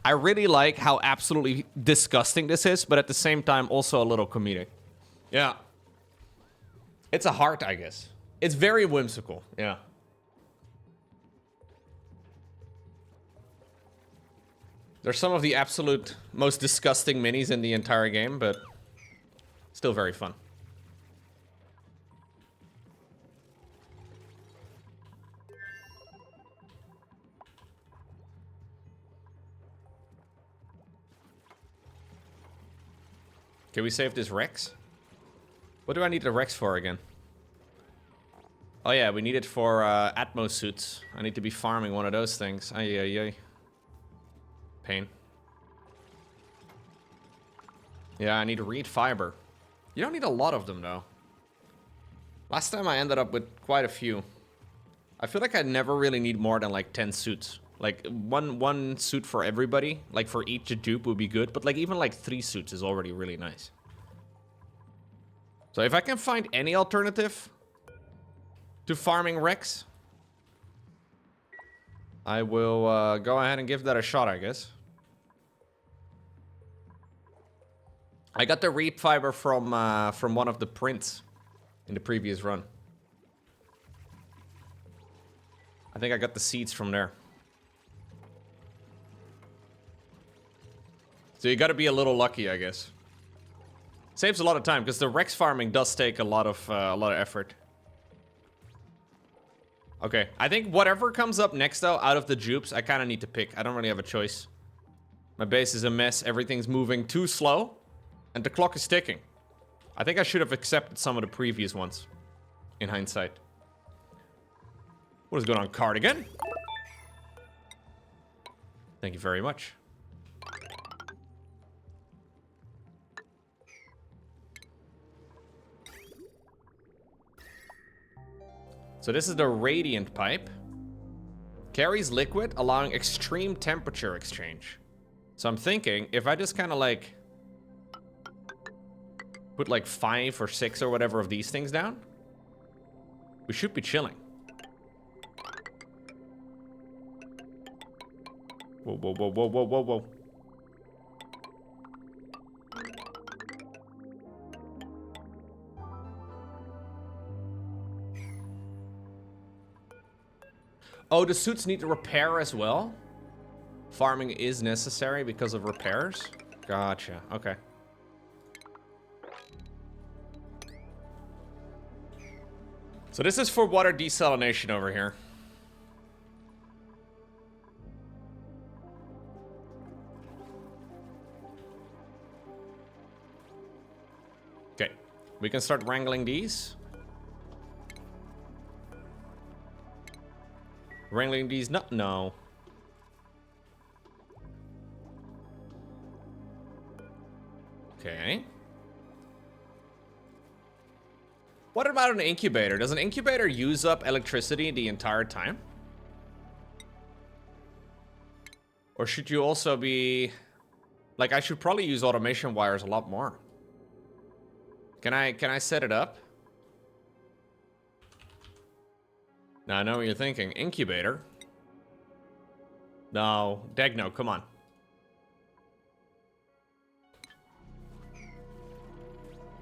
I really like how absolutely disgusting this is, but at the same time also a little comedic. Yeah. It's a heart, I guess. It's very whimsical, yeah. They're some of the absolute most disgusting minis in the entire game, but still very fun. Can we save this Rex? What do I need the Rex for again? Oh yeah, we need it for Atmos suits. I need to be farming one of those things. Ay, ay, ay. Pain. Yeah, I need reed fiber. You don't need a lot of them, though. Last time I ended up with quite a few. I feel like I never really need more than like 10 suits. Like one suit for everybody, like for each dupe would be good, but like even like 3 suits is already really nice. So if I can find any alternative to farming Rex, I will go ahead and give that a shot, I guess. I got the reap fiber from one of the prints in the previous run. I think I got the seeds from there. So you gotta be a little lucky, I guess. Saves a lot of time, because the Rex farming does take a lot of effort. Okay, I think whatever comes up next, though, out of the dupes, I kind of need to pick. I don't really have a choice. My base is a mess, everything's moving too slow, and the clock is ticking. I think I should have accepted some of the previous ones, in hindsight. What is going on, Cardigan? Thank you very much. So this is the radiant pipe. Carries liquid, allowing extreme temperature exchange. So I'm thinking, if I just kind of like put like 5 or 6 or whatever of these things down, we should be chilling. Whoa, whoa, whoa, whoa, whoa, whoa, whoa. Oh, the suits need to repair as well? Farming is necessary because of repairs? Gotcha, okay. So this is for water desalination over here. Okay, we can start wrangling these. Wrangling these, no. Okay. What about an incubator? Does an incubator use up electricity the entire time? Or should you also be... Like, I should probably use automation wires a lot more. Can I set it up? Now, I know what you're thinking. Incubator? No. Degno, come on.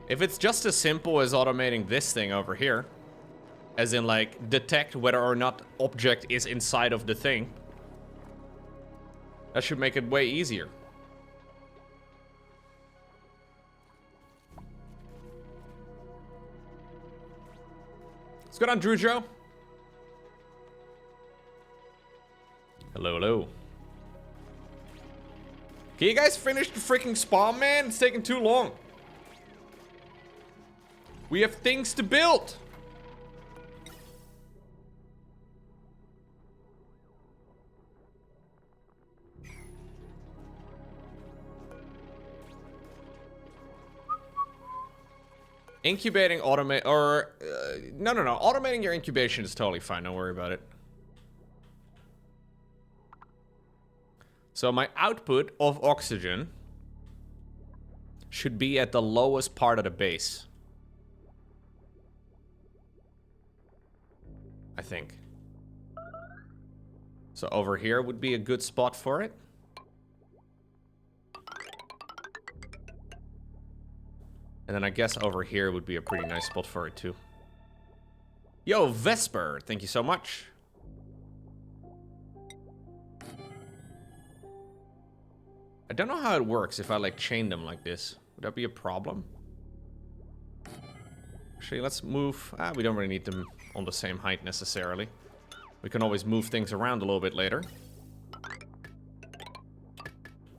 If it's just as simple as automating this thing over here, as in, like, detect whether or not object is inside of the thing, that should make it way easier. What's going on, Drew Joe? Hello, hello. Can you guys finish the freaking SPOM, man? It's taking too long. We have things to build. Incubating, automate, or... no. Automating your incubation is totally fine. Don't worry about it. So my output of oxygen should be at the lowest part of the base. I think. So over here would be a good spot for it. And then I guess over here would be a pretty nice spot for it too. Yo, Vesper, thank you so much. don't know how it works if I like chain them like this. Would that be a problem? Actually, let's move. We don't really need them on the same height necessarily. We can always move things around a little bit later.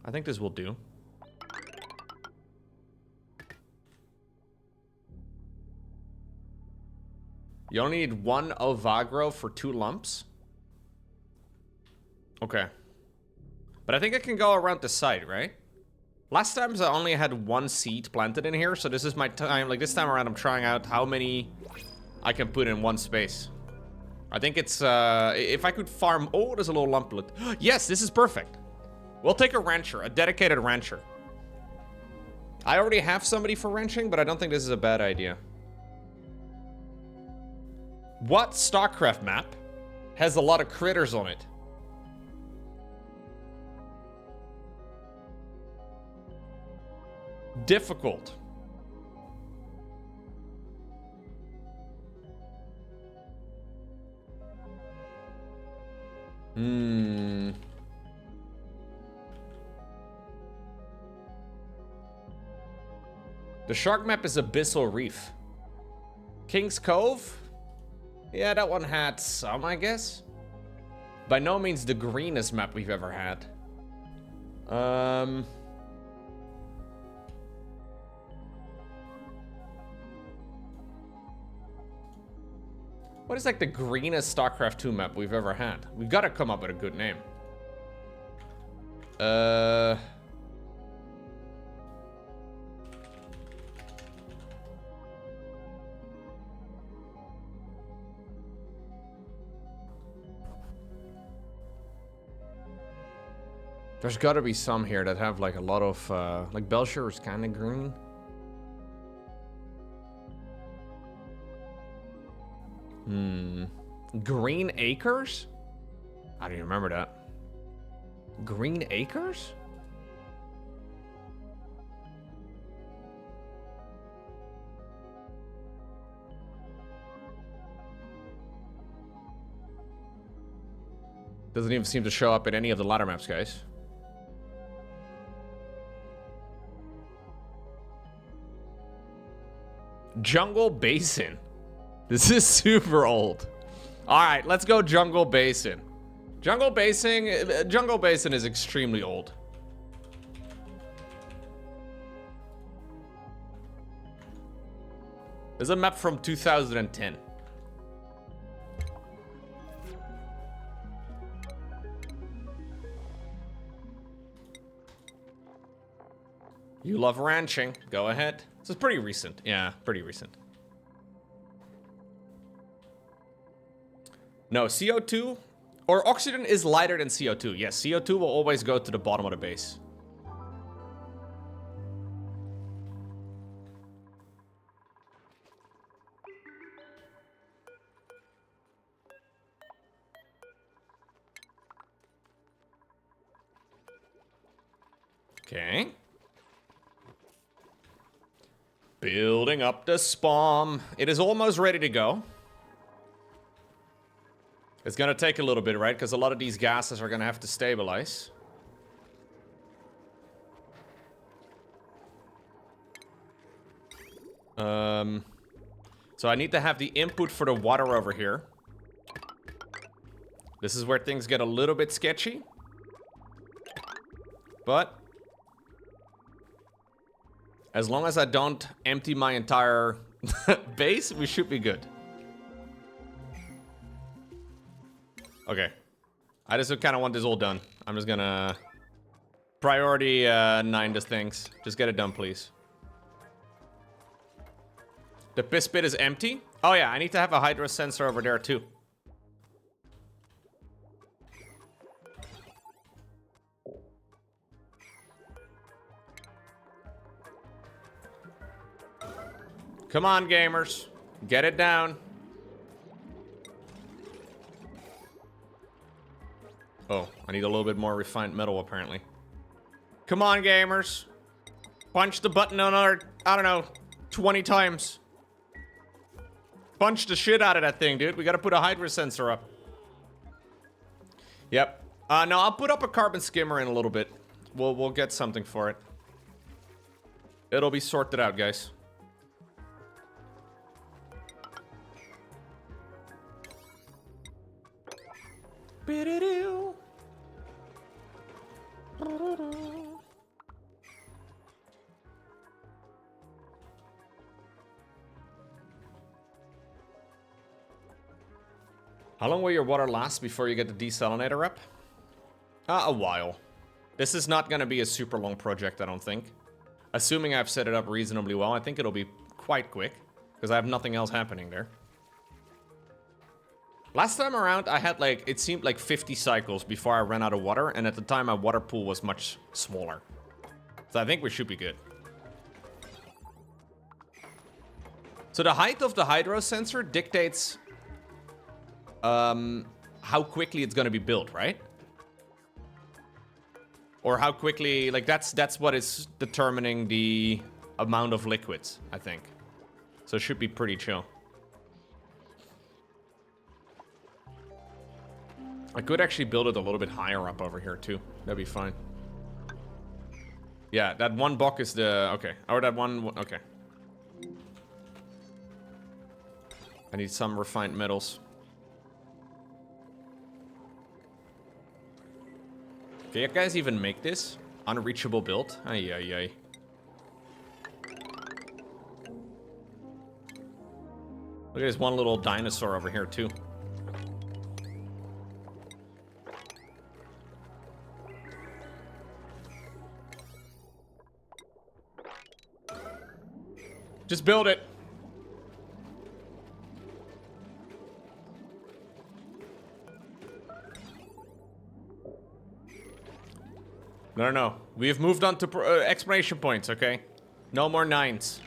I think this will do. You only need 1 Ovagro for 2 lumps. Okay. But I think I can go around the side, right? Last times I only had 1 seed planted in here, so this is my time. Like this time around I'm trying out how many I can put in one space. I think it's, if I could farm... Oh, there's a little lumplet. Yes, this is perfect. We'll take a rancher, a dedicated rancher. I already have somebody for ranching, but I don't think this is a bad idea. What StarCraft map has a lot of critters on it? Difficult. The shark map is Abyssal Reef. King's Cove? Yeah, that one had some, I guess. By no means the greenest map we've ever had. What is like the greenest StarCraft 2 map we've ever had? We've got to come up with a good name. There's got to be some here that have like a lot of like Belshire is kind of green. Green Acres? I don't even remember that. Green Acres? Doesn't even seem to show up in any of the ladder maps, guys. Jungle Basin. This is super old. All right, let's go Jungle Basin. Jungle Basin is extremely old. There's a map from 2010. You love ranching. Go ahead. This is pretty recent. Yeah, pretty recent. No, CO2 or oxygen is lighter than CO2. Yes, CO2 will always go to the bottom of the base. Okay. Building up the SPOM. It is almost ready to go. It's gonna take a little bit, right? Because a lot of these gases are gonna have to stabilize. So I need to have the input for the water over here. This is where things get a little bit sketchy. But as long as I don't empty my entire base, we should be good. Okay. I just kind of want this all done. I'm just gonna priority 9 this things. Just get it done, please. The piss pit is empty. Oh yeah, I need to have a hydro sensor over there too. Come on, gamers. Get it down. Oh, I need a little bit more refined metal, apparently. Come on, gamers. Punch the button another, I don't know, 20 times. Punch the shit out of that thing, dude. We gotta put a hydro sensor up. Yep. No, I'll put up a carbon skimmer in a little bit. We'll get something for it. It'll be sorted out, guys. How long will your water last before you get the desalinator up? A while. This is not going to be a super long project, I don't think. Assuming I've set it up reasonably well, I think it'll be quite quick. Because I have nothing else happening there. Last time around, I had like, it seemed like 50 cycles before I ran out of water. And at the time, my water pool was much smaller. So I think we should be good. So the height of the hydro sensor dictates how quickly it's going to be built, right? Or how quickly, like that's what is determining the amount of liquids, I think. So it should be pretty chill. I could actually build it a little bit higher up over here too. That'd be fine. Yeah, that one block is the, okay. Or that one, okay. I need some refined metals. Can you guys even make this? Unreachable build? Ay, ay, ay. Look at this one little dinosaur over here, too. Just build it. No. We have moved on to exclamation points, okay? No more 9s.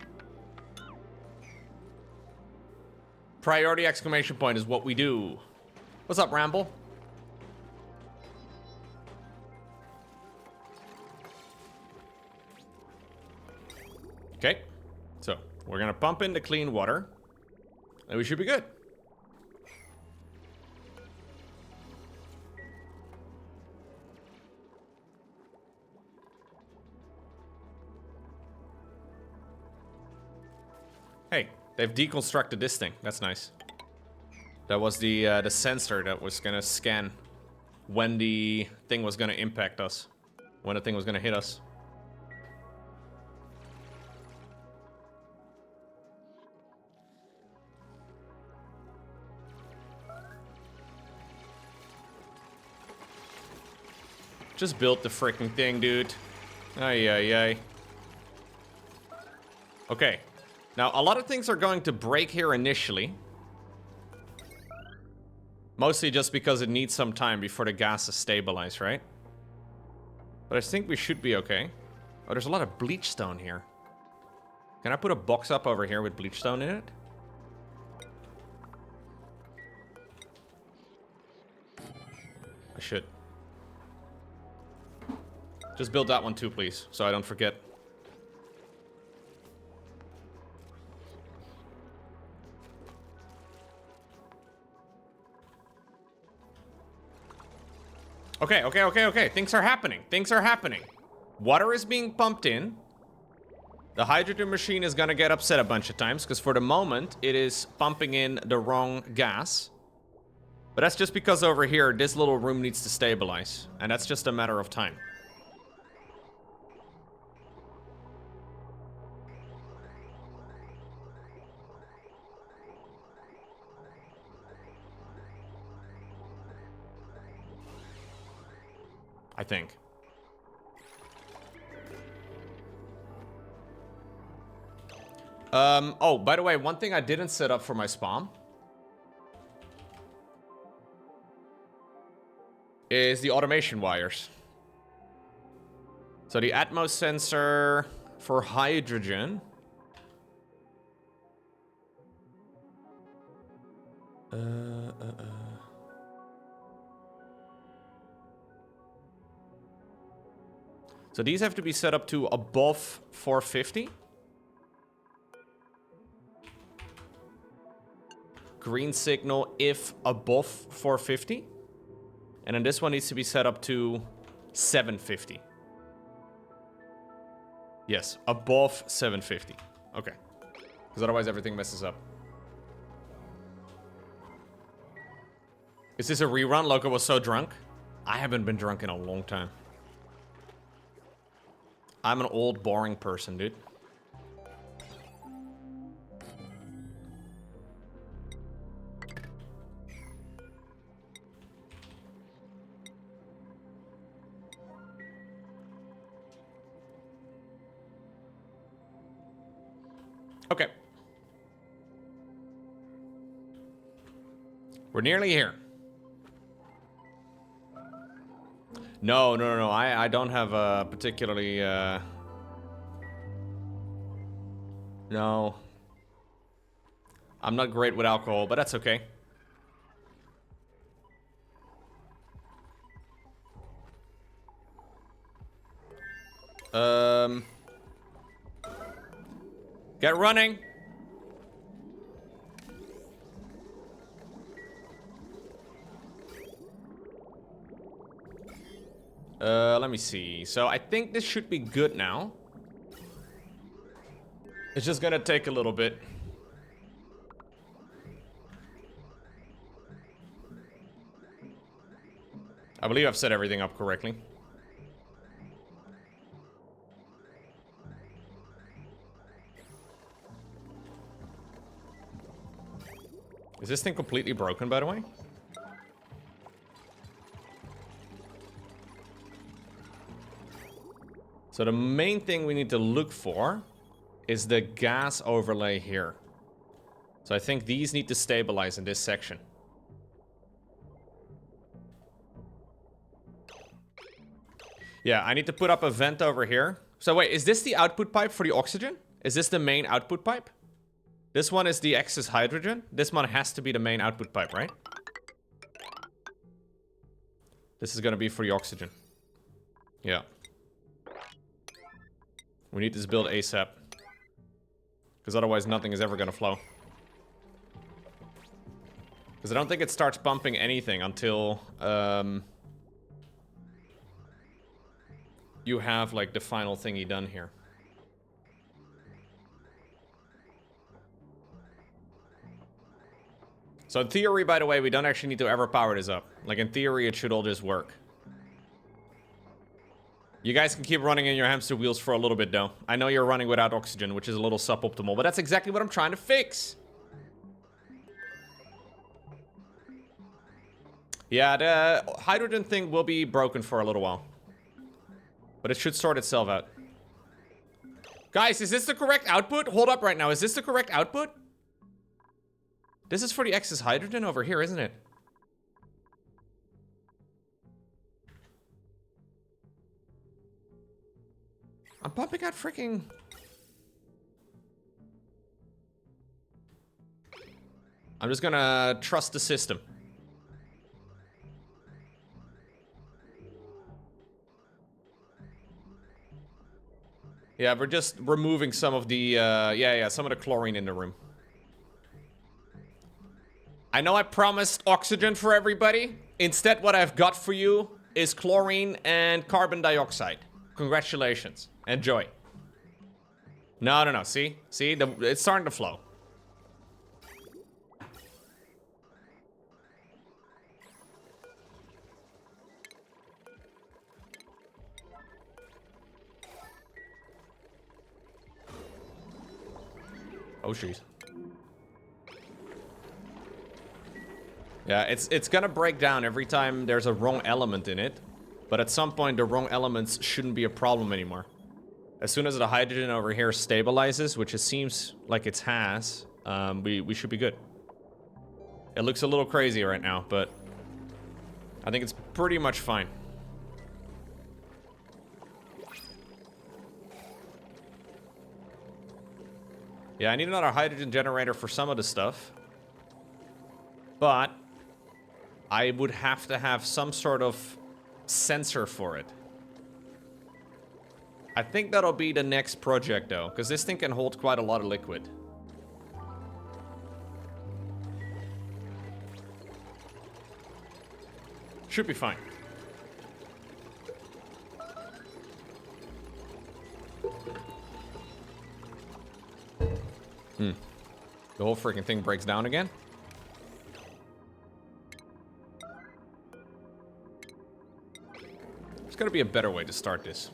Priority exclamation point is what we do. What's up, Ramble? Okay. So, we're gonna pump in the clean water. And we should be good. Hey, they've deconstructed this thing. That's nice. That was the sensor that was gonna scan when the thing was gonna impact us. When the thing was gonna hit us. Just built the freaking thing, dude. Ay, ay, ay. Okay. Now, a lot of things are going to break here initially. Mostly just because it needs some time before the gases stabilize, right? But I think we should be okay. Oh, there's a lot of bleach stone here. Can I put a box up over here with bleach stone in it? I should. Just build that one too, please, so I don't forget. Okay. Things are happening. Things are happening. Water is being pumped in. The hydrogen machine is gonna get upset a bunch of times, because for the moment, it is pumping in the wrong gas. But that's just because over here, this little room needs to stabilize. And that's just a matter of time. I think. Oh, by the way, one thing I didn't set up for my SPOM is the automation wires. So the Atmos sensor for hydrogen. So these have to be set up to above 450. Green signal if above 450. And then this one needs to be set up to 750. Yes, above 750. Okay. Because otherwise everything messes up. Is this a rerun? Loco was so drunk? I haven't been drunk in a long time. I'm an old, boring person, dude. Okay. We're nearly here. No. I don't have a particularly, No. I'm not great with alcohol, but that's okay. Get running. Let me see. So I think this should be good now. It's just gonna take a little bit. I believe I've set everything up correctly. Is this thing completely broken, by the way? So the main thing we need to look for is the gas overlay here. So I think these need to stabilize in this section. Yeah, I need to put up a vent over here. So wait, is this the output pipe for the oxygen? Is this the main output pipe? This one is the excess hydrogen. This one has to be the main output pipe, right? This is gonna be for the oxygen. Yeah. We need this build ASAP. Because otherwise nothing is ever gonna flow. Because I don't think it starts pumping anything until you have like the final thingy done here. So in theory, by the way, we don't actually need to ever power this up. Like in theory, it should all just work. You guys can keep running in your hamster wheels for a little bit though. I know you're running without oxygen, which is a little suboptimal, but that's exactly what I'm trying to fix. Yeah, the hydrogen thing will be broken for a little while. But it should sort itself out. Guys, is this the correct output? Hold up right now. Is this the correct output? This is for the excess hydrogen over here, isn't it? I'm pumping out freaking... I'm just gonna trust the system. Yeah, we're just removing some of the, some of the chlorine in the room. I know I promised oxygen for everybody. Instead, what I've got for you is chlorine and carbon dioxide. Congratulations. Enjoy. No. See? See? It's starting to flow. Oh, jeez. Yeah, it's gonna break down every time there's a wrong element in it. But at some point, the wrong elements shouldn't be a problem anymore. As soon as the hydrogen over here stabilizes, which it seems like it has, we should be good. It looks a little crazy right now, but I think it's pretty much fine. Yeah, I need another hydrogen generator for some of the stuff. But I would have to have some sort of sensor for it. I think that'll be the next project though, because this thing can hold quite a lot of liquid. Should be fine. The whole freaking thing breaks down again. There's gotta be a better way to start this.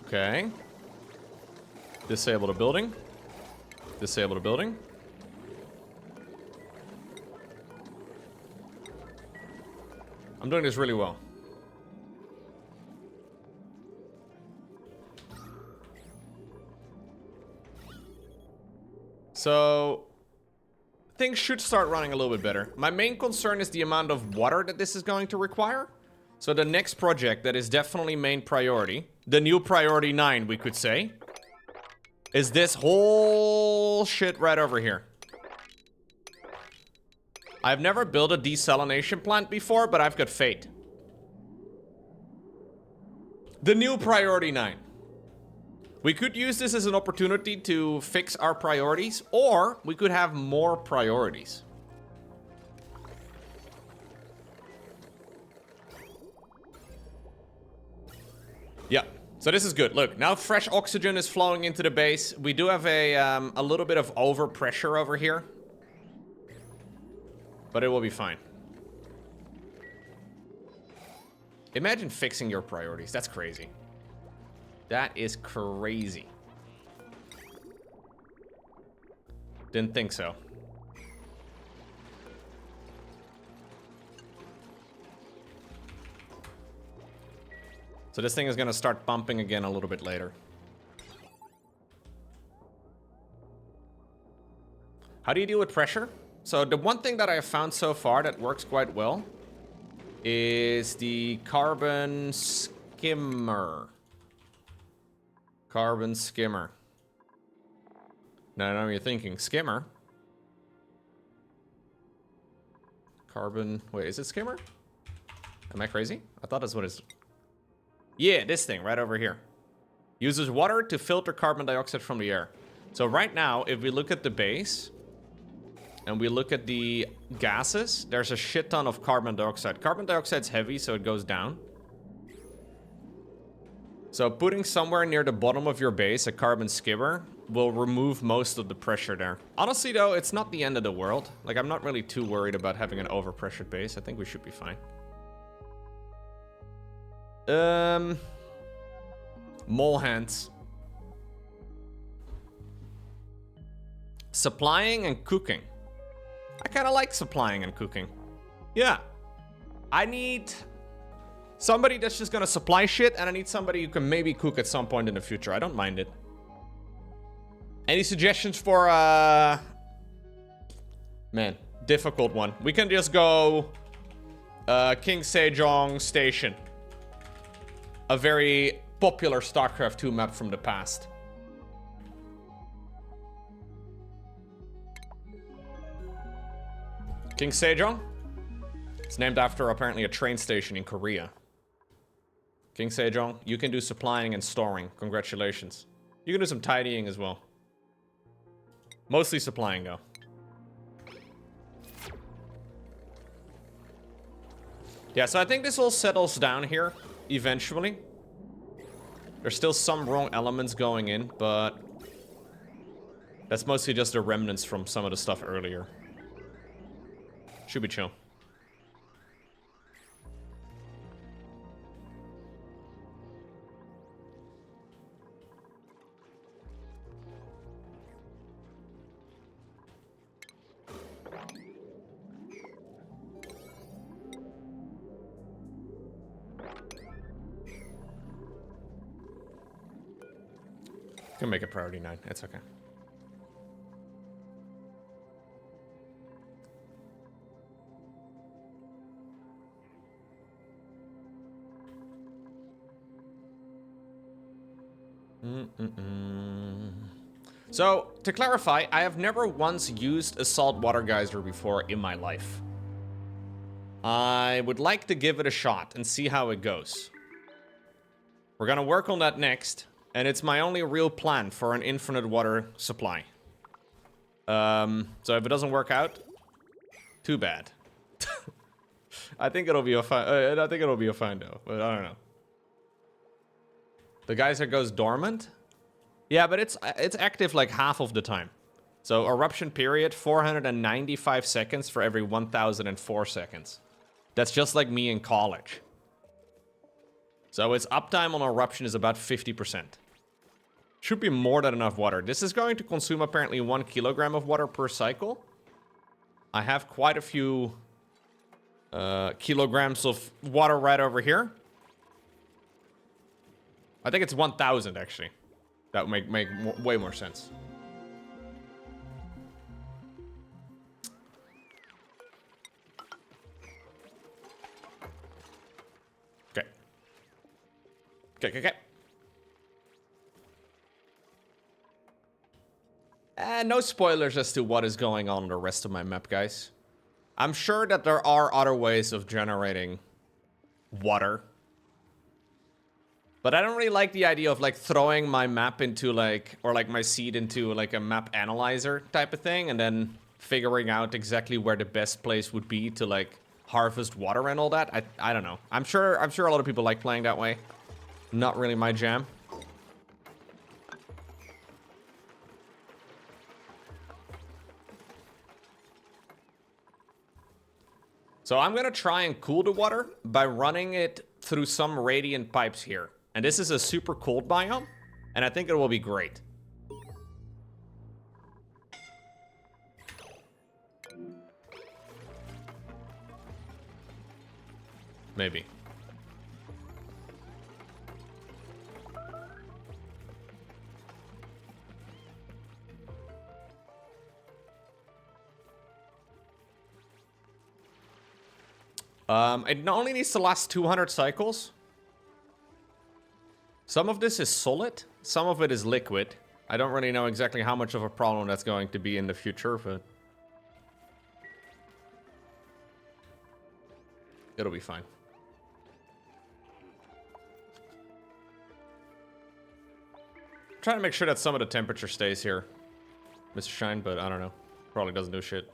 Okay. Disable the building. Disable the building. I'm doing this really well. So, things should start running a little bit better. My main concern is the amount of water that this is going to require. So the next project that is definitely main priority, the new priority 9, we could say, is this whole shit right over here. I've never built a desalination plant before, but I've got faith. The new priority 9. We could use this as an opportunity to fix our priorities, or we could have more priorities. Yeah, so this is good. Look, now fresh oxygen is flowing into the base. We do have a little bit of overpressure over here, but it will be fine. Imagine fixing your priorities. That's crazy. That is crazy. Didn't think so. So this thing is gonna start pumping again a little bit later. How do you deal with pressure? So the one thing that I have found so far that works quite well is the carbon skimmer. Carbon skimmer. Now I know you're thinking, skimmer? Carbon, wait, is it skimmer? Am I crazy? I thought that's what it's... Yeah, this thing right over here. Uses water to filter carbon dioxide from the air. So right now, if we look at the base, and we look at the gases, there's a shit ton of carbon dioxide. Carbon dioxide's heavy, so it goes down. So putting somewhere near the bottom of your base a carbon skimmer will remove most of the pressure there. Honestly though, it's not the end of the world. Like, I'm not really too worried about having an overpressured base. I think we should be fine. Mole hands. Supplying and cooking. I kind of like supplying and cooking. Yeah. I need somebody that's just gonna supply shit, and I need somebody who can maybe cook at some point in the future. I don't mind it. Any suggestions for, man, difficult one. We can just go, King Sejong Station. A very popular StarCraft 2 map from the past. King Sejong? It's named after apparently a train station in Korea. King Sejong, you can do supplying and storing. Congratulations. You can do some tidying as well. Mostly supplying though. Yeah, so I think this all settles down here eventually. There's still some wrong elements going in, but that's mostly just the remnants from some of the stuff earlier. Should be chill. Can make it priority 9. It's okay. So, to clarify, I have never once used a saltwater geyser before in my life. I would like to give it a shot and see how it goes. We're gonna work on that next, and it's my only real plan for an infinite water supply. So if it doesn't work out, too bad. I think it'll be a fine. I think it'll be a fine though, but I don't know. The geyser goes dormant. Yeah, but it's active like half of the time. So eruption period 495 seconds for every 1004 seconds. That's just like me in college. So its uptime on eruption is about 50%. Should be more than enough water. This is going to consume apparently 1 kilogram of water per cycle. I have quite a few kilograms of water right over here. I think it's 1,000 actually. That would make way more sense. Okay. Okay. No spoilers as to what is going on in the rest of my map, guys. I'm sure that there are other ways of generating water. But I don't really like the idea of like throwing my map into like, or like my seed into like a map analyzer type of thing. And then figuring out exactly where the best place would be to like harvest water and all that. I don't know. I'm sure a lot of people like playing that way. Not really my jam. So I'm gonna try and cool the water by running it through some radiant pipes here. And this is a super cold biome, and I think it will be great. Maybe. It only needs to last 200 cycles. Some of this is solid, some of it is liquid. I don't really know exactly how much of a problem that's going to be in the future, but it'll be fine. Trying to make sure that some of the temperature stays here, Mr. Shine, but I don't know. Probably doesn't do shit.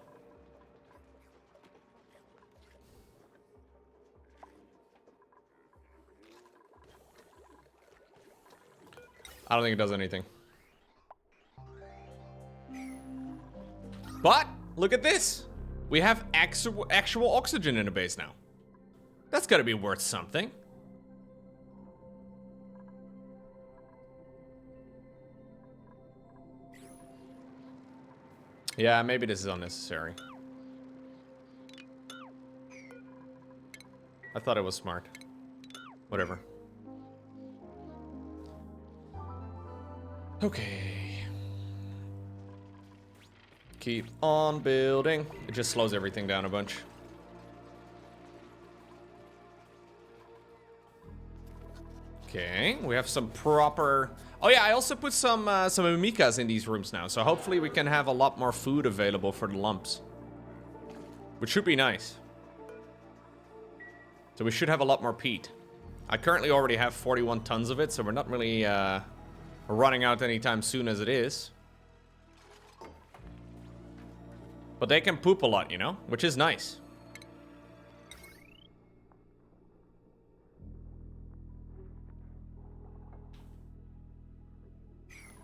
I don't think it does anything. But look at this. We have actual oxygen in the base now. That's gotta be worth something. Yeah, maybe this is unnecessary. I thought it was smart. Whatever. Okay. Keep on building. It just slows everything down a bunch. Okay, we have some proper... Oh yeah, I also put some Umicas in these rooms now, so hopefully we can have a lot more food available for the lumps. Which should be nice. So we should have a lot more peat. I currently already have 41 tons of it, so we're not really running out anytime soon as it is. But they can poop a lot, you know, which is nice.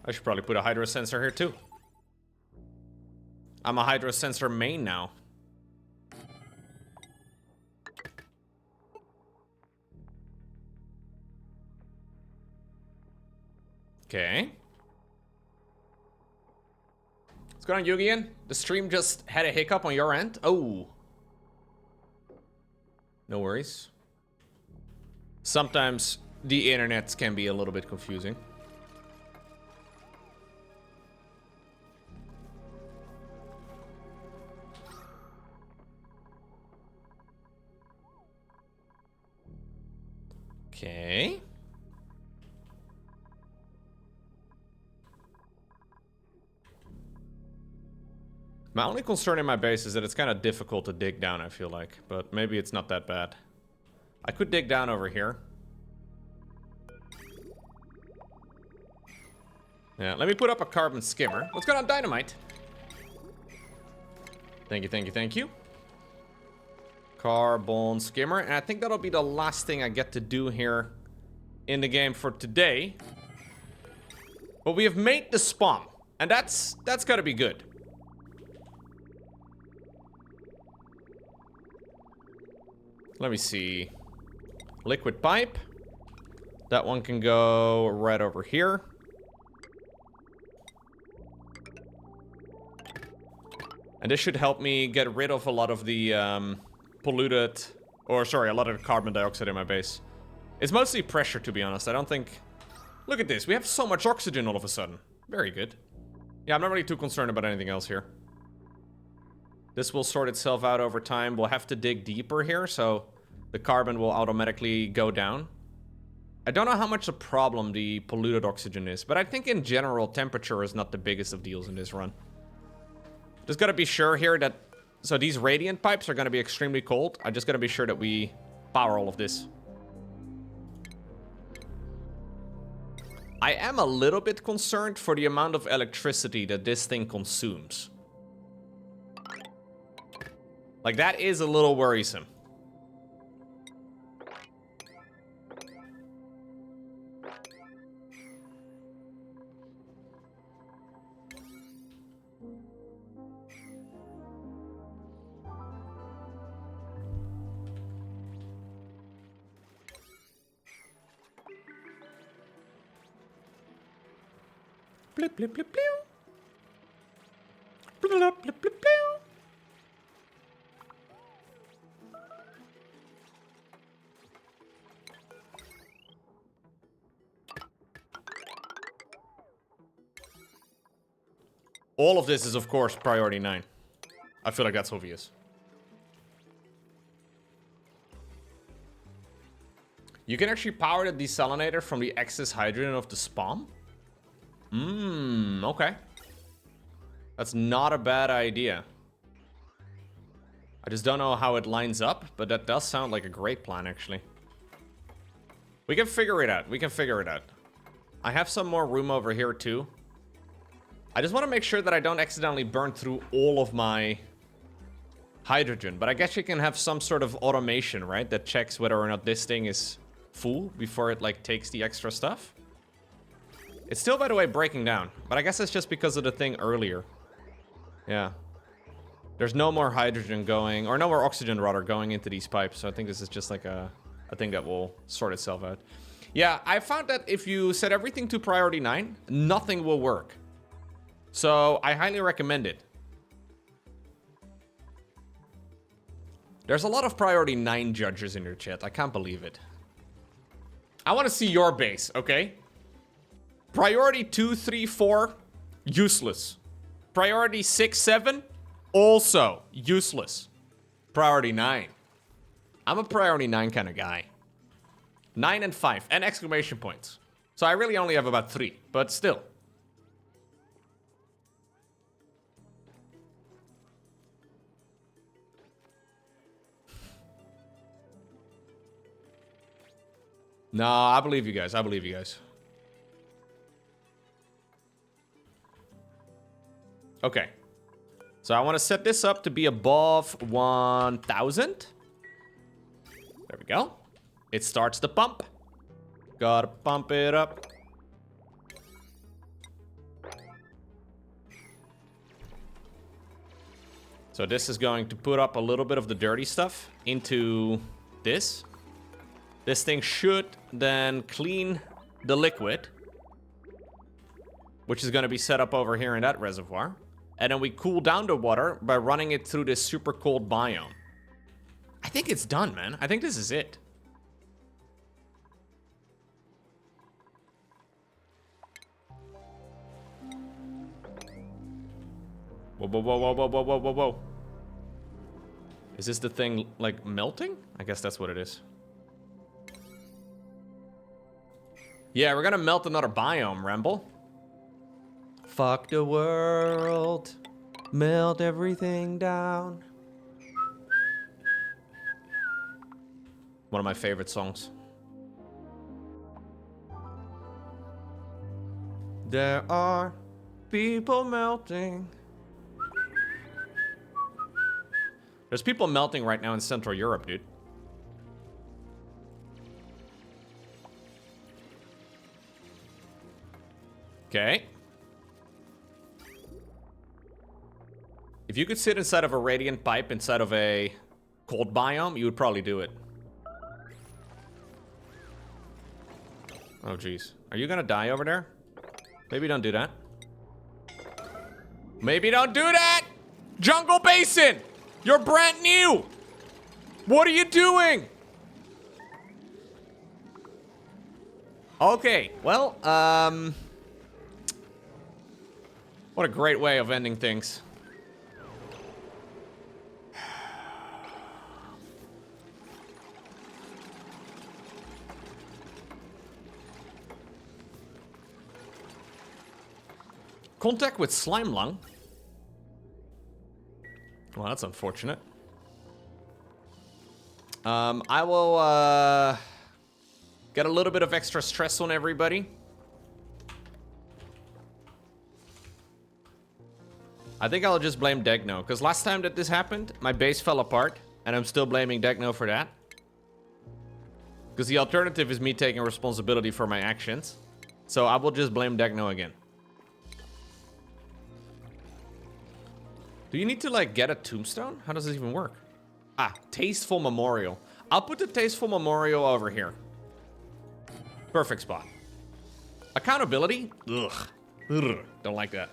I should probably put a hydro sensor here too. I'm a hydro sensor main now. Okay. What's going on, Yugian? The stream just had a hiccup on your end? Oh. No worries. Sometimes the internet can be a little bit confusing. Okay. My only concern in my base is that it's kind of difficult to dig down, I feel like. But maybe it's not that bad. I could dig down over here. Yeah, let me put up a carbon skimmer. What's going on, Dynamite? Thank you, thank you, thank you. Carbon skimmer. And I think that'll be the last thing I get to do here in the game for today. But we have made the SPOM. And that's gotta be good. Let me see. Liquid pipe. That one can go right over here. And this should help me get rid of a lot of the polluted, or sorry, a lot of the carbon dioxide in my base. It's mostly pressure, to be honest. I don't think... Look at this. We have so much oxygen all of a sudden. Very good. Yeah, I'm not really too concerned about anything else here. This will sort itself out over time. We'll have to dig deeper here, so the carbon will automatically go down. I don't know how much a problem the polluted oxygen is, but I think in general, temperature is not the biggest of deals in this run. Just gotta be sure here that... So these radiant pipes are gonna be extremely cold. I just gotta be sure that we power all of this. I am a little bit concerned for the amount of electricity that this thing consumes. Like, that is a little worrisome. Blip, blip, blip, blip. Blip, blip, blip, blip, blip. All of this is, of course, priority 9. I feel like that's obvious. You can actually power the desalinator from the excess hydrogen of the SPOM? Okay. That's not a bad idea. I just don't know how it lines up, but that does sound like a great plan, actually. We can figure it out. We can figure it out. I have some more room over here, too. I just want to make sure that I don't accidentally burn through all of my hydrogen. But I guess you can have some sort of automation, right? That checks whether or not this thing is full before it, like, takes the extra stuff. It's still, by the way, breaking down. But I guess it's just because of the thing earlier. Yeah. There's no more hydrogen going, or no more oxygen, rather, going into these pipes. So I think this is just like a thing that will sort itself out. Yeah, I found that if you set everything to priority 9, nothing will work. So I highly recommend it. There's a lot of priority 9 judges in your chat. I can't believe it. I want to see your base, okay? Priority 2, 3, 4, useless. Priority 6, 7, also useless. Priority 9. I'm a priority 9 kind of guy. 9 and 5, and exclamation points. So I really only have about 3, but still. No, I believe you guys. I believe you guys. Okay. So I want to set this up to be above 1,000. There we go. It starts to pump. Gotta pump it up. So this is going to put up a little bit of the dirty stuff into this. This thing should then clean the liquid, which is going to be set up over here in that reservoir. And then we cool down the water by running it through this super cold biome. I think it's done, man. I think this is it. Whoa, whoa, whoa, whoa, whoa, whoa, whoa, whoa, whoa. Is this the thing, like, melting? I guess that's what it is. Yeah, we're gonna melt another biome, Ramble. Fuck the world. Melt everything down. One of my favorite songs. There are people melting. There's people melting right now in Central Europe, dude. Okay. If you could sit inside of a radiant pipe inside of a cold biome, you would probably do it. Oh, jeez. Are you gonna die over there? Maybe don't do that. Maybe don't do that! Jungle Basin! You're brand new! What are you doing? Okay, well, what a great way of ending things. Contact with slime lung. Well, that's unfortunate. I will get a little bit of extra stress on everybody. I think I'll just blame Degno, because last time that this happened, my base fell apart, and I'm still blaming Degno for that. Because the alternative is me taking responsibility for my actions. So I will just blame Degno again. Do you need to, like, get a tombstone? How does this even work? Ah, Tasteful Memorial. I'll put the Tasteful Memorial over here. Perfect spot. Accountability? Ugh. Ugh. Don't like that.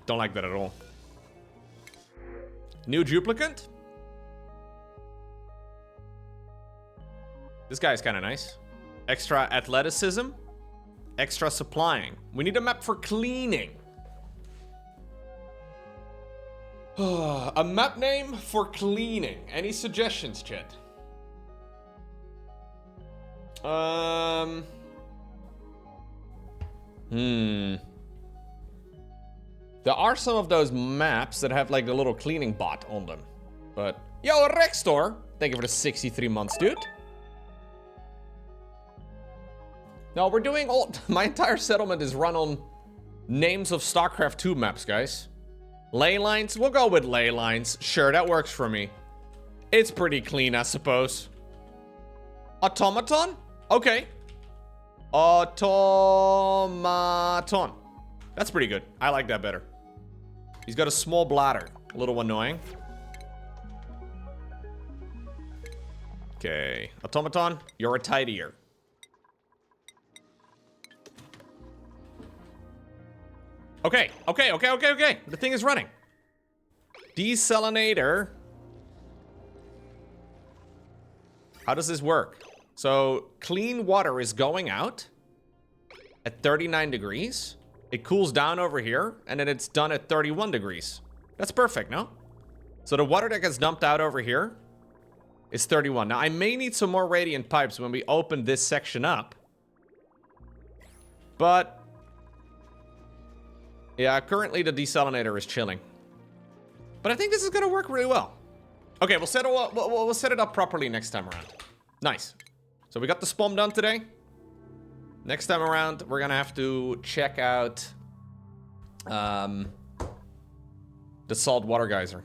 Don't like that at all. New duplicant? This guy's kind of nice. Extra athleticism. Extra supplying. We need a map for cleaning. A map name for cleaning. Any suggestions, chat? There are some of those maps that have like a little cleaning bot on them. But, yo, Rextor! Thank you for the 63 months, dude. No, we're doing all... My entire settlement is run on names of StarCraft 2 maps, guys. Ley lines? We'll go with ley lines. Sure, that works for me. It's pretty clean, I suppose. Automaton? Okay. Automaton. That's pretty good. I like that better. He's got a small bladder. A little annoying. Okay. Automaton, you're a tidier. Okay. The thing is running. Desalinator. How does this work? So, clean water is going out at 39 degrees. It cools down over here, and then it's done at 31 degrees. That's perfect, no? So the water that gets dumped out over here is 31. Now, I may need some more radiant pipes when we open this section up. But... yeah, currently the desalinator is chilling. But I think this is gonna work really well. Okay, we'll set it up properly next time around. Nice. So we got the SPOM done today. Next time around, we're gonna have to check out the salt water geyser.